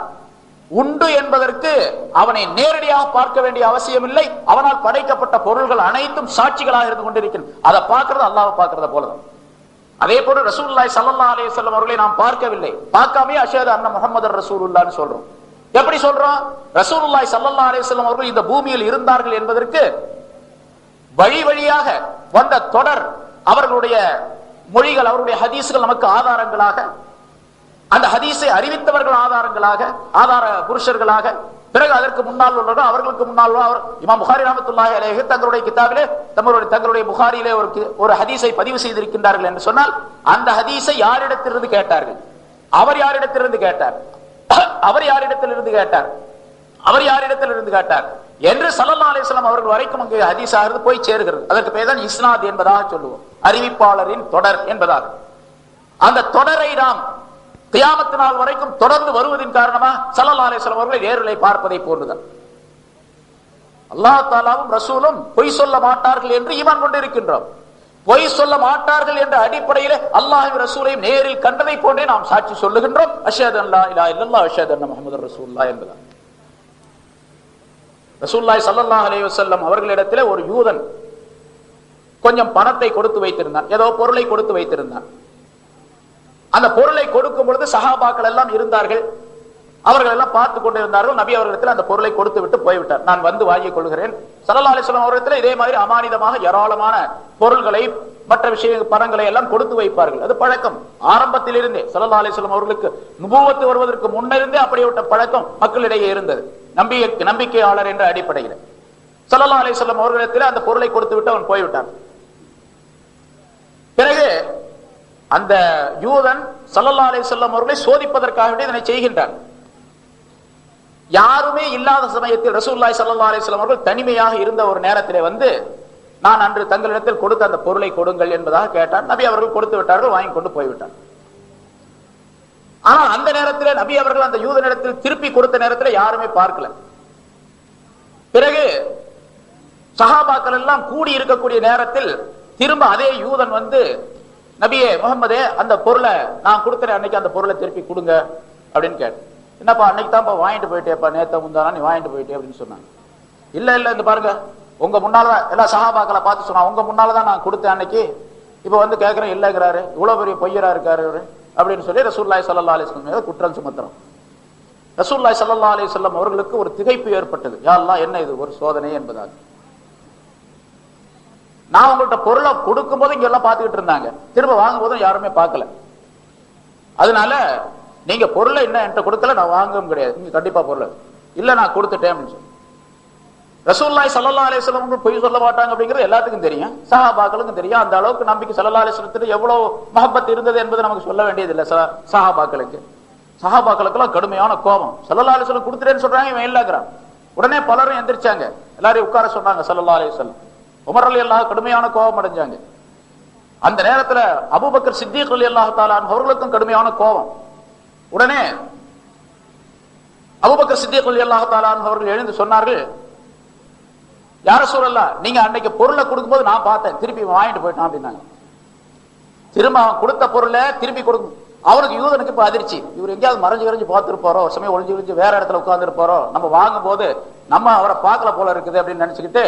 உண்டு என்பதற்கு அவனை நேரடியாக பார்க்க வேண்டிய அவசியம் இல்லை. அவனால் படைக்கப்பட்ட பொருள்கள் அனைத்தும் சாட்சிகளாக இருந்து கொண்டிருக்கின்றன. அதை பார்க்கிறது அல்லாஹ் பார்க்கிறத போலதான். அதே போல ரசூலுல்லாஹி ஸல்லல்லாஹு அலைஹி வஸல்லம் அவர்களை நாம் பார்க்கவில்லை, பார்க்காமே அஷ்ஹது அன்ன முஹம்மதுர் ரசூலுல்லாஹ்னு சொல்றோம். எப்படி சொல்றோம்? ரசூலுல்லாஹி ஸல்லல்லாஹு அலைஹி வஸல்லம் அவர்கள் இந்த பூமியில் இருந்தார்கள் என்பதற்கு வழி வழியாக வந்த தொடர், அவர்களுடைய மொழிகள், அவருடைய ஹதீஸ்கள் நமக்கு ஆதாரங்களாக, அந்த ஹதீஸை அறிவித்தவர்கள் ஆதாரங்களாக, ஆதார புருஷர்களாக, பிறகு அதற்கு முன்னால் உள்ளவர்கள், அவர்களுக்கு முன்னால் அவர் இமாம் புகாரி ரஹ்மத்துல்லாஹி அலைஹி தங்களுடைய கிதாபிலே தங்களுடைய புகாரியிலே ஒரு ஹதீஸை பதிவு செய்திருக்கின்றார்கள் என்று சொன்னால் அந்த ஹதீஸை யாரிடத்திலிருந்து கேட்டார்கள்? அவர் யாரிடத்திலிருந்து கேட்டார்? அவர் யாரிடத்திலிருந்து கேட்டார்? அவர் யாரிடத்திலிருந்து கேட்டார் என்று ஸல்லல்லாஹு அலைஹி வஸல்லம் அவர்கள் வரைக்கும் அங்கே ஹதீஸாக போய் சேருகிறது. அதற்கு பெயர் தான் இஸ்னாத் என்பதாக சொல்லுவோம், அறிவிப்பாளரின் தொடர் என்பதாக. அந்த தொடரை நாம் கியாமத் நாள் வரைக்கும் தொடர்ந்து வருவதின் காரணமா ஸல்லல்லாஹு அலைஹி வஸல்லம் அவர்கள் நேரிலே பார்ப்பதை போன்றுதான். அல்லாஹ் தஆலாவும் ரசூலும் பொய் சொல்ல மாட்டார்கள் என்று ஈமான் கொண்டிருக்கின்றோம். பொய் சொல்ல மாட்டார்கள் என்ற அடிப்படையில் அல்லாஹ்வின் ரசூலையும் நேரில் கண்டதை போன்றே நாம் சாட்சி சொல்லுகின்றோம். அஷ்ஹது அல்லா இலாஹ இல்லல்லாஹ் அஷ்ஹது அன்ன முஹம்மதுர் ரசூலுல்லாஹ் என்பதாக. ரசூலுல்லாஹி ஸல்லல்லாஹு அலைஹி வஸல்லம் அவர்களிடத்திலே ஒரு யூதன் கொஞ்சம் பணத்தை கொடுத்து வைத்திருந்தான், ஏதோ பொருளை கொடுத்து வைத்திருந்தான். அந்த பொருளை கொடுக்கும் பொழுது சஹாபாக்கள் எல்லாம் இருந்தார்கள், அவர்கள் எல்லாம் பார்த்து கொண்டிருந்தார்கள். நபி அவர்களிடத்தில் அந்த பொருளை கொடுத்து விட்டு போய்விட்டார். நான் வந்து வாங்கிக் கொள்கிறேன். ஸல்லல்லாஹு அலைஹி வஸல்லம் அவர்களிடத்தில் இதே மாதிரி அமானிதமாக ஏராளமான பொருள்களை, மற்ற விஷய பணங்களை எல்லாம் கொடுத்து வைப்பார்கள். அது பழக்கம் ஆரம்பத்திலிருந்தே. ஸல்லல்லாஹு அலைஹி வஸல்லம் அவர்களுக்கு நுபுவத் வருவதற்கு முன்னிருந்தே அப்படிப்பட்ட பழக்கம் மக்களிடையே இருந்தது, நம்பிக்கையாளர் என்ற அடிப்படையில். ஸல்லல்லாஹு அலைஹி வஸல்லம் அவர்களிடத்தில் அந்த பொருளை கொடுத்து விட்டு அவன் போய்விட்டான். பிறகு அந்த யூதன் ஸல்லல்லாஹு அலைஹி வஸல்லம் அவர்களை சோதிப்பதற்காக இதனை செய்கின்றான். யாருமே இல்லாத சமயத்தில் ரசூலுல்லாஹி ஸல்லல்லாஹு அலைஹி வஸல்லம் அவர்கள் தனிமையாக இருந்த ஒரு நேரத்திலே வந்து, நான் அன்று தங்களிடத்தில் கொடுத்த அந்த பொருளை கொடுங்கள் என்பதாக கேட்டான். நபி அவர்கள் கொடுத்து விட்டார்கள், வாங்கி கொண்டு போய்விட்டார். ஆனால் அந்த நேரத்தில் நபி அவர்கள் அந்த யூதனிடத்தில் திருப்பி கொடுத்த நேரத்தில் யாருமே பார்க்கல. பிறகு சஹாபாக்கள் எல்லாம் கூடி இருக்கக்கூடிய நேரத்தில் திரும்ப அதே யூதன் வந்து நபியே முகமதே, அந்த பொருளை நான் கொடுத்துறேன், அன்னைக்கு அந்த பொருளை திருப்பி கொடுங்க அப்படின்னு கேட்டேன். என்னப்பா அன்னைக்கு தான்ப்பா வாங்கிட்டு போயிட்டேப்பா, நேத்த முந்தானா நீ வாங்கிட்டு போயிட்டே அப்படின்னு சொன்னாங்க. இல்ல இல்ல, இந்த பாருங்க, உங்க முன்னாலதான் எல்லா சஹாபாக்களை பார்த்து சொன்னா, உங்க முன்னாலதான் நான் கொடுத்தேன் அன்னைக்கு, இப்ப வந்து கேட்கிறேன் இல்லங்கிறாரு, இவ்வளவு பெரிய பொய்யரா இருக்காரு அப்படின்னு சொல்லி ரசூலுல்லாஹி ஸல்லல்லாஹு அலைஹி வஸல்லம் மீது குற்றம் சுமத்துறோம். ரசூலுல்லாஹி ஸல்லல்லாஹு அலைஹி வஸல்லம் அவர்களுக்கு ஒரு திகைப்பு ஏற்பட்டது. யா அல்லாஹ், என்ன இது ஒரு சோதனை என்பதாக. நான் உங்கள்கிட்ட பொருளை கொடுக்கும் போது இங்க எல்லாம் பார்த்துக்கிட்டு இருந்தாங்க, திரும்ப வாங்கும் போதும் யாருமே பார்க்கல. அதனால நீங்க பொருளை என்ன என்கிட்ட கொடுக்கல, நான் வாங்கவும் கிடையாது, நீங்க கண்டிப்பா பொருளை இல்ல நான் கொடுத்துட்டேன் அப்படின்னு சொல்லி. ரசூலுல்லாஹி ஸல்லல்லாஹு அலைஹி வஸல்லம் பொய் சொல்ல மாட்டாங்க அப்படிங்கிறது எல்லாத்துக்கும் தெரியும், சஹாபாக்களுக்கும் தெரியும். அந்த அளவுக்கு நம்பிக்கை ஸல்லல்லாஹு அலைஹி வஸல்லம் எவ்வளவு மஹப்பத் இருந்தது என்பது நமக்கு சொல்ல வேண்டியது இல்லை. சஹாபாக்களுக்கு எல்லாம் கடுமையான கோபம். ஸல்லல்லாஹு அலைஹி வஸல்லம் கொடுத்துட்டேன்னு சொல்றாங்க, இவன் இல்லங்கிறான். உடனே பலரும் எந்திரிச்சாங்க, எல்லாரையும் உட்கார சொன்னாங்க ஸல்லல்லாஹு அலைஹி வஸல்லம். உமர் ரலியல்லாஹு கடுமையான கோபம் அடைஞ்சாங்க. அந்த நேரத்தில் அபூபக்கர் சித்திக் ரலியல்லாஹு தஆலா அவர்களுக்கும் கடுமையான கோபம். உடனே அபூபக்கர் சித்திக் ரலியல்லாஹு தஆலா அவர்கள் எழுந்து சொன்னார்கள், யா ரசூலல்லாஹ், நீங்க அன்னைக்கு பொருளை கொடுக்கும்போது நான் பார்த்தேன், திருப்பி வாங்கிட்டு போயிட்டான் அப்படின்னாங்க. திரும்ப அவன் கொடுத்த பொருளை திருப்பி கொடுக்கும். அவனுக்கு யூதனுக்கு இப்ப அதிர்ச்சி, இவர் எங்கேயாவது மறைஞ்சு பார்த்துருப்பாரோ, ஒரு சமயம் ஒளிஞ்சு வேற இடத்துல உட்கார்ந்து இருப்பாரோ, நம்ம வாங்கும் போது நம்ம அவரை பார்க்கல போல இருக்குது அப்படின்னு நினைச்சுக்கிட்டு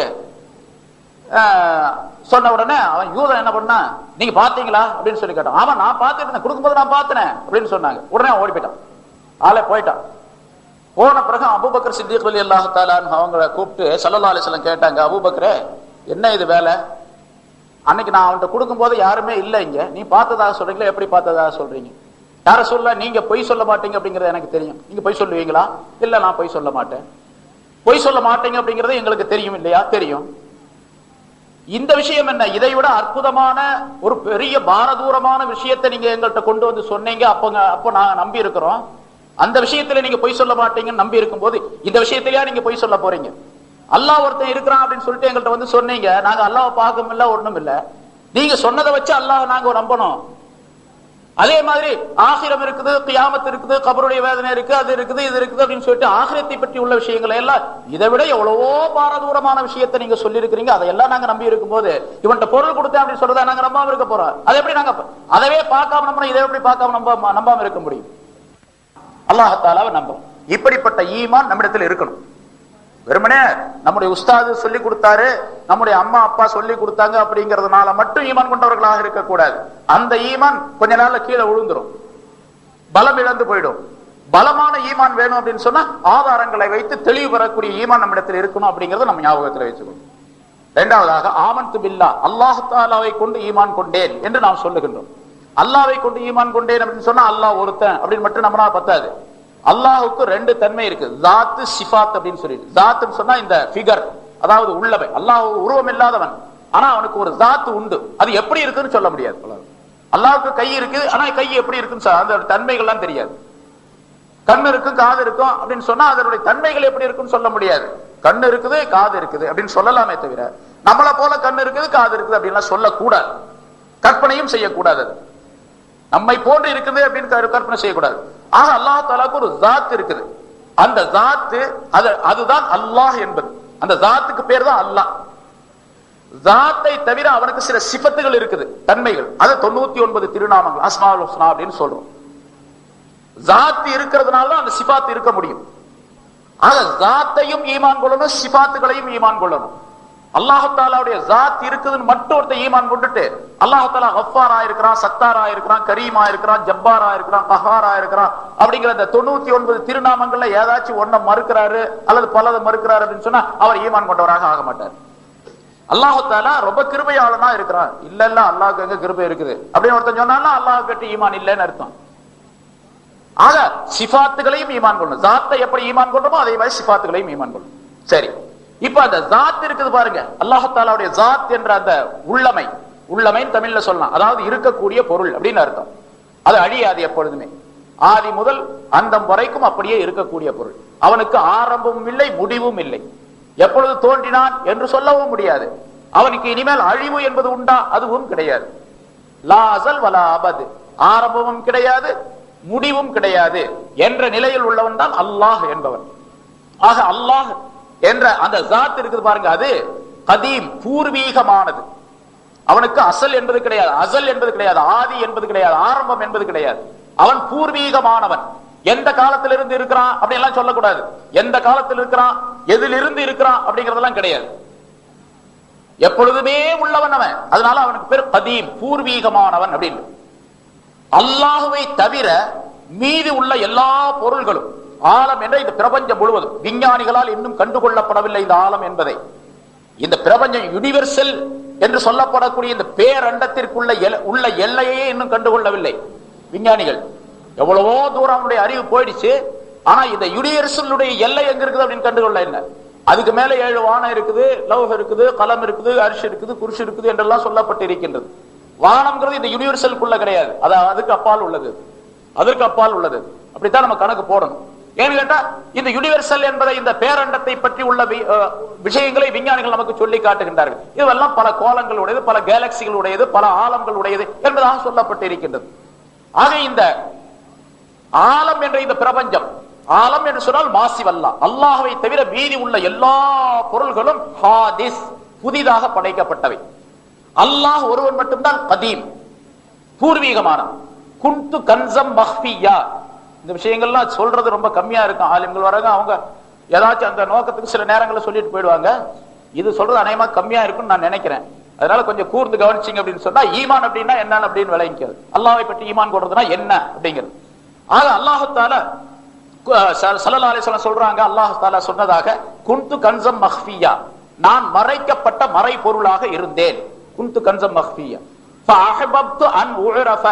சொன்ன உடனே அவன் யூதன் என்ன பண்ணா, நீங்க பாத்தீங்களா அப்படின்னு சொல்லி கேட்டான். அவன் நான் பார்த்துட்டு கொடுக்கும்போது நான் பார்த்தேன் அப்படின்னு சொன்னாங்க. உடனே ஓடி போயிட்டான், ஆளே போயிட்டான். போன பிறகு அபூபக்கர் சித்திக் ரலியல்லாஹு தஆலா அவங்களை கூப்பிட்டு ஸல்லல்லாஹு அலைஹி வஸல்லம் கேட்டாங்க, அபூபக்கரே என்ன இது வேலை, அன்னைக்கு நான் அவன்கிட்ட கொடுக்கும் போது யாருமே இல்ல, இங்க நீ பார்த்ததாக சொல்றீங்களா, எப்படி பார்த்ததாக சொல்றீங்க? யார சொல்ல, நீங்க பொய் சொல்ல மாட்டீங்க அப்படிங்கறது எனக்கு தெரியும், நீங்க பொய் சொல்லுவீங்களா? இல்ல நான் பொய் சொல்ல மாட்டேன். பொய் சொல்ல மாட்டீங்க அப்படிங்கறது எங்களுக்கு தெரியும் இல்லையா? தெரியும். இந்த விஷயம் என்ன, இதை விட அற்புதமான ஒரு பெரிய பாரதூரமான விஷயத்தை நீங்க எங்கள்கிட்ட கொண்டு வந்து சொன்னீங்க, அப்போ நாங்க நம்பி இருக்கிறோம். அந்த விஷயத்துல நீங்க பொய் சொல்ல மாட்டீங்கன்னு நம்பி இருக்கும் போது இந்த விஷயத்திலேயே நீங்க பொய் சொல்ல போறீங்க? அல்லாஹ் ஒருத்தன் இருக்கிறான் அப்படின்னு சொல்லிட்டு எங்கள்கிட்ட வந்து சொன்னீங்க, நாங்க அல்லாஹ் பார்க்கவும் இல்ல ஒண்ணும் இல்ல, நீங்க சொன்னதை வச்சு அல்லாஹ் நாங்க நம்பணும். அதே மாதிரி ஆகிரம் இருக்குது, கியாமத் இருக்குது, கபருடைய வேதனை இருக்கு, அது இருக்குது இது இருக்குது அப்படின்னு சொல்லிட்டு ஆகிரத்தை பற்றி உள்ள விஷயங்களை எல்லாம் இதை விட எவ்வளவோ பாரதூரமான விஷயத்தை நீங்க சொல்லி இருக்கிறீங்க, அதையெல்லாம் நாங்க நம்பி இருக்கும் போது இவன்ட்ட பொருள் கொடுத்தேன் அப்படின்னு சொல்றதா நாங்க நம்பாம இருக்க போறோம்? அதை எப்படி நாங்க அதவே பார்க்காம நம்பணும், இதை எப்படி பார்க்காம நம்பாம இருக்க முடியும்? அல்லாஹ் தஆலாவை நம்புறோம். இப்படிப்பட்ட ஈமான் நம்மிடத்தில் இருக்கணும். வெறுமனே நம்முடைய உஸ்தாது சொல்லி கொடுத்தாரு, நம்முடைய அம்மா அப்பா சொல்லி கொடுத்தாங்க அப்படிங்கறதுனால மட்டும் ஈமான் கொண்டவர்களாக இருக்கக்கூடாது. அந்த ஈமான் கொஞ்ச நாள்ல கீழே விழுந்துரும், பலம் இழந்து போயிடும். பலமான ஈமான் வேணும் அப்படின்னு சொன்னா ஆதாரங்களை வைத்து தெளிவு பெறக்கூடிய ஈமான் நம்மிடத்தில் இருக்கணும் அப்படிங்கறத நம்ம ஞாபகத்தில் வச்சுக்கணும். இரண்டாவதாக ஆமன்து பில்லாஹ், அல்லாஹ் தஆலாவை கொண்டு ஈமான் கொண்டேன் என்று நாம் சொல்லுகின்றோம். அல்லாஹ்வை கொண்டு ஈமான் கொண்டேன் அப்படின்னு சொன்னா அல்லாஹ் ஒருத்தன் அப்படின்னு மட்டும் நம்மளால பத்தாது. அல்லாஹுக்கு ரெண்டு தன்மை இருக்கு, ஜாத்து சிஃபாத் அப்படின்னு சொல்லி. ஜாத்துன்னு சொன்னா இந்த ஃபிகர், அதாவது உள்ளவை. அல்லாஹ் உருவம் இல்லாதவன், ஆனா அவனுக்கு ஒரு ஜாத்து உண்டு. அது எப்படி இருக்குன்னு சொல்ல முடியாது. அல்லாஹுக்கு கை இருக்கு, ஆனா கை எப்படி இருக்குன்னு அந்த தன்மைகள்லாம் தெரியாது. கண் இருக்கும், காது இருக்கும் அப்படின்னு சொன்னா அதனுடைய தன்மைகள் எப்படி இருக்குன்னு சொல்ல முடியாது. கண் இருக்குது, காது இருக்குது அப்படின்னு சொல்லலாமே தவிர நம்மள போல கண் இருக்குது காது இருக்குது அப்படின்லாம் சொல்லக்கூடாது. கற்பனையும் செய்யக்கூடாது. நம்மை போன்று இருக்குது அப்படின்னு கற்பனை செய்யக்கூடாது. ஆக அல்லாஹ் தஆலாக்கு ஒரு ஜாத் இருக்குது. அந்த ஜாத்து அதுதான் அல்லாஹ் என்பது. அந்த ஜாத்துக்கு பேர் தான் அல்லாஹ். ஜாத்தை தவிர அவனுக்கு சில சிஃபத்துகள் இருக்குது, தன்மைகள். அது 99 திருநாமங்கள், அஸ்மாஉல் ஹுஸ்னா அப்படின்னு சொல்றோம். ஜாத் இருக்கிறதுனால தான் அந்த சிஃபாத் இருக்க முடியும். ஆக ஜாத்தையும் ஈமான் கொள்ளணும், சிஃபாத்துகளையும் ஈமான் கொள்ளணும். அல்லாஹ் தஆலாவுடைய ஜாத் இருக்குதுன்னு மட்டும் ஒருத்த ஈமான் கொண்டுட்டு அல்லாஹ் தஆலா கஃபாரா இருக்கிறான், சத்தாரா இருக்கிறான், கரீமா இருக்கிறான், ஜப்பாரா இருக்கிறான், கஹாரா இருக்கிறான் அப்படிங்கிற அந்த 99 திருநாமங்கள்ல ஏதாச்சும் ஒன்ன மறுக்கிறாரு அல்லது பலதை மறுக்கிறாரு அப்படின்னு சொன்னா அவர் ஈமான் கொண்டவராக ஆக மாட்டார். அல்லாஹ் தஆலா ரொம்ப கிருபையாளனா இருக்கிறான். இல்ல இல்ல அல்லாஹ்க்கு எங்க கிருபை இருக்குது அப்படின்னு ஒருத்தன் சொன்னாலும் அல்லாஹ் கிட்ட ஈமான் இல்லைன்னு அர்த்தம். ஆக சிஃபாத்துகளையும் ஈமான் கொள்ளணும். ஜாத்தை எப்படி ஈமான் கொள்றோமோ அதே மாதிரி சிஃபாத்துகளையும் ஈமான் கொள்ளணும். சரி, இப்ப அந்த ஜாத் இருக்குது பாருங்க, அல்லாஹ் தஆலாவுடைய ஜாத் என்ற அந்த உள்ளமை, உள்ளமைன்னு தமிழ்ல சொல்லலாம், அதாவது இருக்கக்கூடிய பொருள் அப்படின்னு அர்த்தம். அது அழியாது எப்பொழுதுமே, ஆதி முதல் அந்தம் வரைக்கும் அப்படியே இருக்கக்கூடிய பொருள். அவனுக்கு ஆரம்பமும் இல்லை, முடிவும் இல்லை. எப்பொழுது தோன்றினான் என்று சொல்லவும் முடியாது. அவனுக்கு இனிமேல் அழிவு என்பது உண்டா? அதுவும் கிடையாது. லா அஸல் வலா அபத், ஆரம்பமும் கிடையாது முடிவும் கிடையாது என்ற நிலையில் உள்ளவன் தான் அல்லாஹ் என்பவன். ஆக அல்லாஹ் என்ற அந்த ஜாத் இருக்குது பாருங்க, அது கதீம், பூர்வீகமானது. அவனுக்கு அசல் என்பது கிடையாது, அசல் என்பது கிடையாது, ஆதி என்பது கிடையாது, ஆரம்பம் என்பது கிடையாது. அவன் பூர்வீகமானவன். எந்த காலத்திலிருந்து இருக்கிறான் அப்படி எல்லாம் சொல்லக்கூடாது. எந்த காலத்தில் இருக்கிறான், எதிலிருந்து இருக்கிறான் அப்படிங்கறதெல்லாம் கிடையாது. எப்பொழுதுமே உள்ளவன் அவன். அதனால அவனுக்கு பேர் கதீம், பூர்வீகமானவன் அப்படின்னு. அல்லாஹுவை தவிர மீதி உள்ள எல்லா பொருள்களும் ஆலம் என்ற இந்த பிரபஞ்சம் முழுவதும் விஞ்ஞானிகளால் இன்னும் கண்டுகொள்ளப்படவில்லை இந்த ஆலம் என்பதை. இந்த பிரபஞ்சம் யூனிவர்சல் என்று சொல்லப்படக்கூடிய இந்த பேரண்டத்திற்குள்ள உள்ள எல்லையே இன்னும் கண்டுகொள்ளவில்லை விஞ்ஞானிகள். எவ்வளவோ தூரம் அவனுடைய அறிவு போயிடுச்சு. ஆனா இந்த யூனிவர்சலுடைய எல்லை எங்க இருக்குது அப்படின்னு கண்டுகொள்ள என்ன. அதுக்கு மேல 7 வானம் இருக்குது, லௌஹ் இருக்குது, கலம் இருக்குது, அர்ஷ் இருக்குது, குர்சி இருக்குது என்றெல்லாம் சொல்லப்பட்டு இருக்கின்றது. வானம்ங்கிறது இந்த யூனிவர்சலுக்குள்ள கிடையாது, அது அதுக்கு அப்பால் உள்ளது, அதற்கு அப்பால் உள்ளது. அப்படித்தான் நம்ம கணக்கு போடணும். ஏன்னு கேட்டா இந்த யூனிவர்சல் என்பதை, இந்த பேரண்டத்தை பற்றி உள்ள விஷயங்களை விஞ்ஞானிகள் நமக்கு சொல்லி காட்டுகின்றார்கள். இதுவெல்லாம் பல கோலங்கள் உடையது, பல கேலக்சிகள் உடையது, பல ஆலங்கள் உடையது என்பதாக சொல்லப்பட்டு இருக்கின்றது. ஆக இந்த ஆலம் என்ற இந்த பிரபஞ்சம், ஆலம் என்று சொன்னால் மாசிவல்லா, அல்லாஹ்வை தவிர மீதி உள்ள எல்லா பொருள்களும் ஹாதிஸ், புதிதாக படைக்கப்பட்டவை. அல்லாஹ் ஒருவன் மட்டும்தான் கதீம், பூர்வீகமானவன். குந்து கன்சம் மஹ்பியா. இந்த விஷயங்கள்லாம் சொல்றது ரொம்ப கம்மியா இருக்கும். ஆலிம்கள் வராங்க, அவங்க ஏதாச்சும் அந்த நோக்கத்துக்கு சில நேரங்களில் சொல்லிட்டு போயிடுவாங்க. இது சொல்றது அநேகமா கம்மியா இருக்கும்னு நான் நினைக்கிறேன். அதனால கொஞ்சம் கூர்ந்து கவனிச்சிங்க அப்படின்னு சொன்னா ஈமான் அப்படின்னா என்னன்னு அப்படின்னு விளங்கிக்கிறது. அல்லாஹ்வை பற்றி ஈமான் கொள்றதுன்னா என்ன அப்படிங்கிறது. ஆக அல்லாஹ் தஆலா ஸல்லல்லாஹு அலைஹி வஸல்லம் சொல்றாங்க, அல்லாஹ் தஆலா சொன்னதாக, குந்து கன்சம் மஹ்பியா, நான் மறைக்கப்பட்ட மறை பொருளாக இருந்தேன். குந்து கன்சம் மஹ்பியா ஃபஅஹபப்து அன் உரஃப,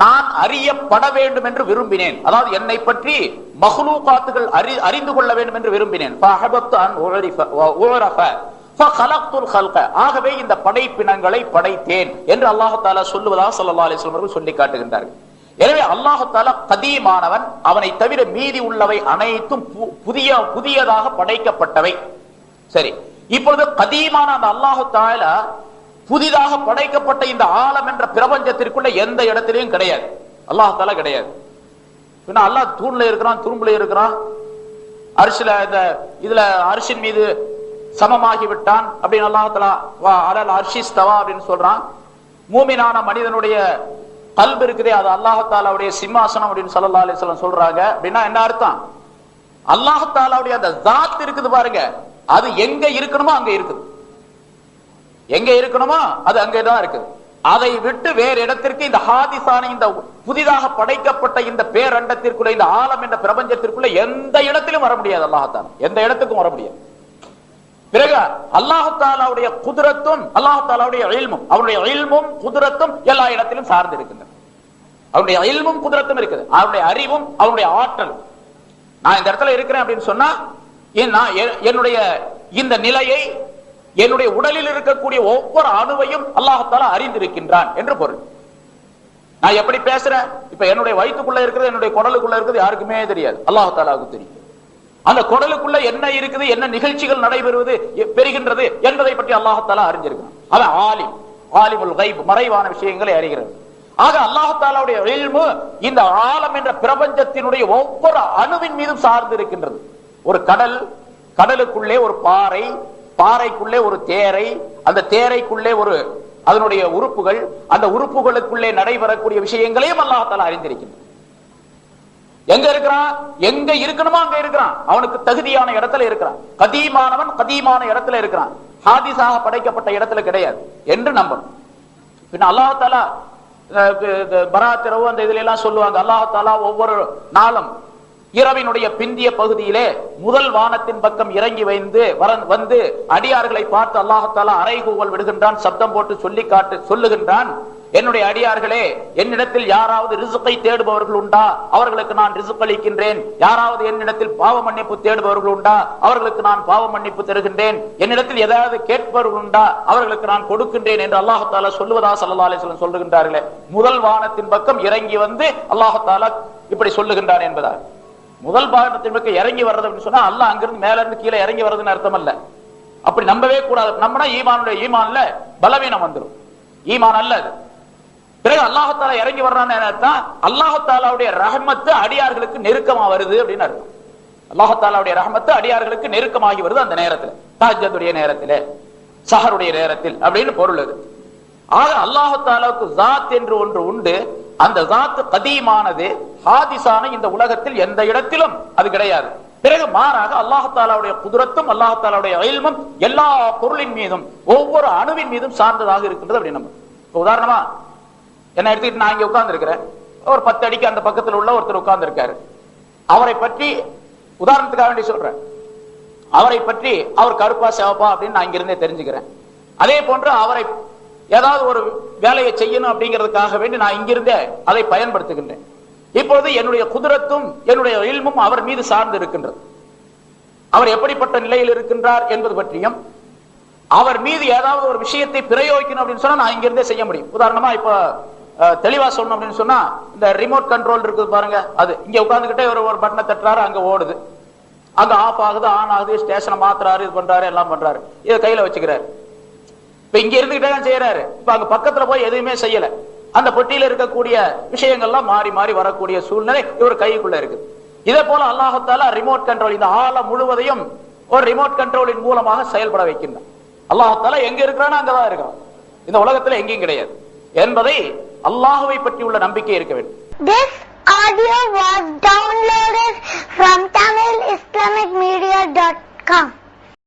நான் அறியப்பட வேண்டும் என்று விரும்பினேன். அதாவது என்னை பற்றி மஹ்லூகாத்துகள் அறிந்து கொள்ள வேண்டும் என்று விரும்பினேன். ஃபஅஹபப்து அன் உரஃப ஃபഖலக்துல் ஹல்க, ஆகவே இந்த படைப்பினங்களை படைத்தேன் என்று அல்லாஹ் தஆலா சொல்லுவதாக ஸல்லல்லாஹு அலைஹி வஸல்லம் அவர்கள் சொல்லி காட்டுகின்றார்கள். எனவே அல்லாஹ் தஆலா கதீமானவன், அவனை தவிர மீதி உள்ளவை அனைத்தும் புதியதாக படைக்கப்பட்டவை. சரி, இப்பொழுது கதீமான அந்த அல்லாஹ் தஆலா புதிதாக படைக்கப்பட்ட இந்த ஆலம் என்ற பிரபஞ்சத்திற்குள்ள எந்த இடத்திலையும் கிடையாது, அல்லாஹ் தஆலா கிடையாது. அல்லாஹ் தூண்ல இருக்கிறான், துரும்புல இருக்கிறான், அரிசில இந்த இதுல அரிசின் மீது சமமாகி விட்டான் அப்படின்னு அல்லாஹ் தஆலா அலல் அர்ஷிஸ்தவா அப்படின்னு சொல்றான். மூமினான மனிதனுடைய கல்பு இருக்குதே, அது அல்லாஹ் தஆலாவுடைய சிம்மாசனம் அப்படின்னு ஸல்லல்லாஹு அலைஹி வஸல்லம் சொல்றாங்க. அப்படின்னா என்ன அர்த்தம்? அல்லாஹ் தஆலாவுடைய அந்த ஸாத் இருக்குது பாருங்க, அது எங்க இருக்கணுமோ அங்க இருக்குது. எங்க இருக்கணுமோ அது அங்கேதான் இருக்குது. அதை விட்டு வேறு இடத்திற்கு இந்த ஹாதிஸான இந்த புதிதாக படைக்கப்பட்ட இந்த பேரண்டத்திற்குள்ள, இந்த ஆலம் என்ற பிரபஞ்சத்திற்குள்ள எந்த இடத்திலும் வர முடியாது. அல்லாஹ் தஆலா எந்த இடத்துக்கும் வர முடியாது. பிறகு அல்லாஹ் தஆலாவுடைய குத்ரத்தும், அல்லாஹ் தஆலாவுடைய இல்மும், அவருடைய இல்மும் குத்ரத்தும் எல்லா இடத்திலும் சார்ந்து இருக்கின்றன. அவருடைய இல்மும் குத்ரத்தும் இருக்குது, அவருடைய அறிவும் அவருடைய ஆற்றலும். நான் இந்த இடத்துல இருக்கிறேன் அப்படின்னு சொன்னா என்னுடைய இந்த நிலையை, என்னுடைய உடலில் இருக்கக்கூடிய ஒவ்வொரு அணுவையும் அல்லாஹ் தஆலா அறிந்திருக்கின்றான் என்று பொருள். நான் எப்படி பேசுறேன், இப்ப என்னுடைய வயிற்றுக்குள்ள இருக்கிறது, என்னுடைய குடலுக்குள்ள இருக்கிறது யாருக்குமே தெரியாது, அல்லாஹ் தஆலாவுக்கு தெரியும். அந்த குடலுக்குள்ள என்ன இருக்குது, என்ன நிகழ்ச்சிகள் நடைபெறுவது பெறுகின்றது என்பதை பற்றி அல்லாஹ் தஆலா அறிஞ்சிருக்கிறான். அவன் ஆலிம், ஆலிமுல் கைப், மறைவான விஷயங்களை அறிகிறது. ஆக அல்லாஹ் தஆலாவுடைய இல்மு இந்த ஆலம் என்ற பிரபஞ்சத்தினுடைய ஒவ்வொரு அணுவின் மீதும் சார்ந்து இருக்கின்றது. ஒரு கடல், கடலுக்குள்ளே ஒரு பாறை, பாறைக்குள்ளே ஒரு தேரை, அந்த தேரைக்குள்ளே ஒரு அதனுடைய உறுப்புகள், அந்த உறுப்புகளுக்குள்ளே நடைபெறக்கூடிய விஷயங்களையும் அல்லாஹ் தஆலா அறிந்திருக்கின்றான். எங்க இருக்கிறான், எங்க இருக்கணுமோ அங்க இருக்கிறான், அவனுக்கு தகுதியான இடத்துல இருக்கிறான். கதீமானவன் கதீமான இடத்துல இருக்கிறான், ஹாதிஸாக படைக்கப்பட்ட இடத்துல கிடையாது என்று நம்பணும். பின்ன அல்லாஹ் தஆலா பராத் இரவு அந்த இதுல எல்லாம் சொல்லுவாங்க, அல்லாஹ் தஆலா ஒவ்வொரு நாளும் இரவினுடைய பிந்திய பகுதியிலே முதல் வானத்தின் பக்கம் இறங்கி வந்து அடியார்களை பார்த்து அல்லாஹ் தஆலா அறைகூவல் விடுகின்றான், சப்தம் போட்டு சொல்லுகின்றான், என்னுடைய அடியார்களே, என்னிடத்தில் யாராவது ரிசுக்கை தேடுபவர்கள் உண்டா, அவர்களுக்கு நான் ரிசுக் அளிக்கின்றேன். யாராவது என்னிடத்தில் பாவ மன்னிப்பு தேடுபவர்கள் உண்டா, அவர்களுக்கு நான் பாவ மன்னிப்பு தருகின்றேன். என்னிடத்தில் ஏதாவது கேட்பவர்கள் உண்டா, அவர்களுக்கு நான் கொடுக்கின்றேன் என்று அல்லாஹ் தஆலா சொல்லுவதா ஸல்லல்லாஹு அலைஹி வஸல்லம் சொல்லுகின்றார்களே. முதல் வானத்தின் பக்கம் இறங்கி வந்து அல்லாஹ் தஆலா இப்படி சொல்லுகின்றான் என்பதா? முதல் வானத்தின் பக்கம் இறங்கி வர்றது அப்படின்னு சொன்னா அல்லாஹ் அங்கிருந்து மேல இருந்து கீழே இறங்கி வர்றதுன்னு அர்த்தம் அல்ல. அப்படி நம்பவே கூடாது. நம்மனா ஈமான்ல பலவீனம் வந்துடும், ஈமான் அல்ல அது. பிறகு அல்லாஹ் தஆலா இறங்கி வர்றான்னு அர்த்தம், அல்லாஹ் தஆலாவுடைய ரஹ்மத்து அடியார்களுக்கு நெருக்கமா வருது அப்படின்னு அர்த்தம். அல்லாஹ் தஆலாவுடைய ரஹ்மத்து அடியார்களுக்கு நெருக்கமாகி வருது அந்த நேரத்தில், தஹஜ்ஜுடைய நேரத்தில், சஹருடைய நேரத்தில் அப்படின்னு பொருள் அது. ஆக அல்லாஹு தஆலாவுக்கு ஜாத் என்று ஒன்று உண்டு. அந்த ஜாத் கதீமானது, ஹாதிஸான இந்த உலகத்தில் எந்த இடத்திலும் அது கிடையாது. பிறகு மாறாக அல்லாஹு தஆலாவுடைய குதுரத்தும் அல்லாஹு தஆலாவுடைய இல்மும் எல்லா பொருளின் மீதும் ஒவ்வொரு அணுவின் மீதும் சார்ந்ததாக இருக்கின்றது. அப்படி நம்ம உதாரணமா என்ன எடுத்துக்கிட்டு நான் இங்க உட்கார்ந்து இருக்கிறேன், ஒரு 10 அடிக்கு அந்த பக்கத்தில் உள்ள ஒருத்தர் உட்கார்ந்து இருக்காரு. அவரை பற்றி உதாரணத்துக்காக வேண்டி சொல்றேன், அவரை பற்றி அவர் கருப்பா சிவப்பா அப்படின்னு நான் இங்கிருந்தே தெரிஞ்சுக்கிறேன். அதே போன்று அவரை ஏதாவது ஒரு வேலையை செய்யணும் அப்படிங்கிறதுக்காக வேண்டி நான் இங்கிருந்தே அதை பயன்படுத்துகின்றேன். இப்பொழுது என்னுடைய குதுரத்தும் என்னுடைய இல்மும் அவர் மீது சார்ந்து இருக்கின்றது. அவர் எப்படிப்பட்ட நிலையில் இருக்கின்றார் என்பது பற்றியும், அவர் மீது ஏதாவது ஒரு விஷயத்தை பிரயோகிக்கணும் அப்படின்னு சொன்னா நான் இங்கிருந்தே செய்ய முடியும். உதாரணமா இப்ப தெளிவா சொல்லணும் அப்படின்னு சொன்னா, இந்த ரிமோட் கண்ட்ரோல் இருக்குது பாருங்க, அது இங்க உட்கார்ந்துகிட்டே ஒரு பட்டனை தட்டுறாரு, அங்க ஓடுது, அங்க ஆஃப் ஆகுது, ஆன் ஆகுது, ஸ்டேஷனை மாத்துறாரு, இது பண்றாரு, எல்லாம் பண்றாரு, இதை கையில வச்சுக்கிறாரு. இப்ப இங்க இருந்துகிட்டே தான் செய்யறாரு. இப்ப அங்க பக்கத்துல போய் எதுவுமே செய்யல. அந்த பெட்டியில இருக்கக்கூடிய விஷயங்கள்லாம் மாறி மாறி வரக்கூடிய சூழ்நிலை இவர் கைக்குள்ள இருக்குது. இதே போல அல்லாஹ் தஆலா ரிமோட் கண்ட்ரோல், இந்த ஆலம் முழுவதையும் ஒரு ரிமோட் கண்ட்ரோலின் மூலமாக செயல்பட வைக்கின்றான். அல்லாஹ் தஆலா எங்க இருக்கிறானோ அங்கதான் இருக்கிறான், இந்த உலகத்துல எங்கேயும் கிடையாது என்பதை அல்லாஹ்வை பற்றி உள்ள நம்பிக்கை இருக்க வேண்டும்.
This audio was downloaded from TamilIslamicMedia.com.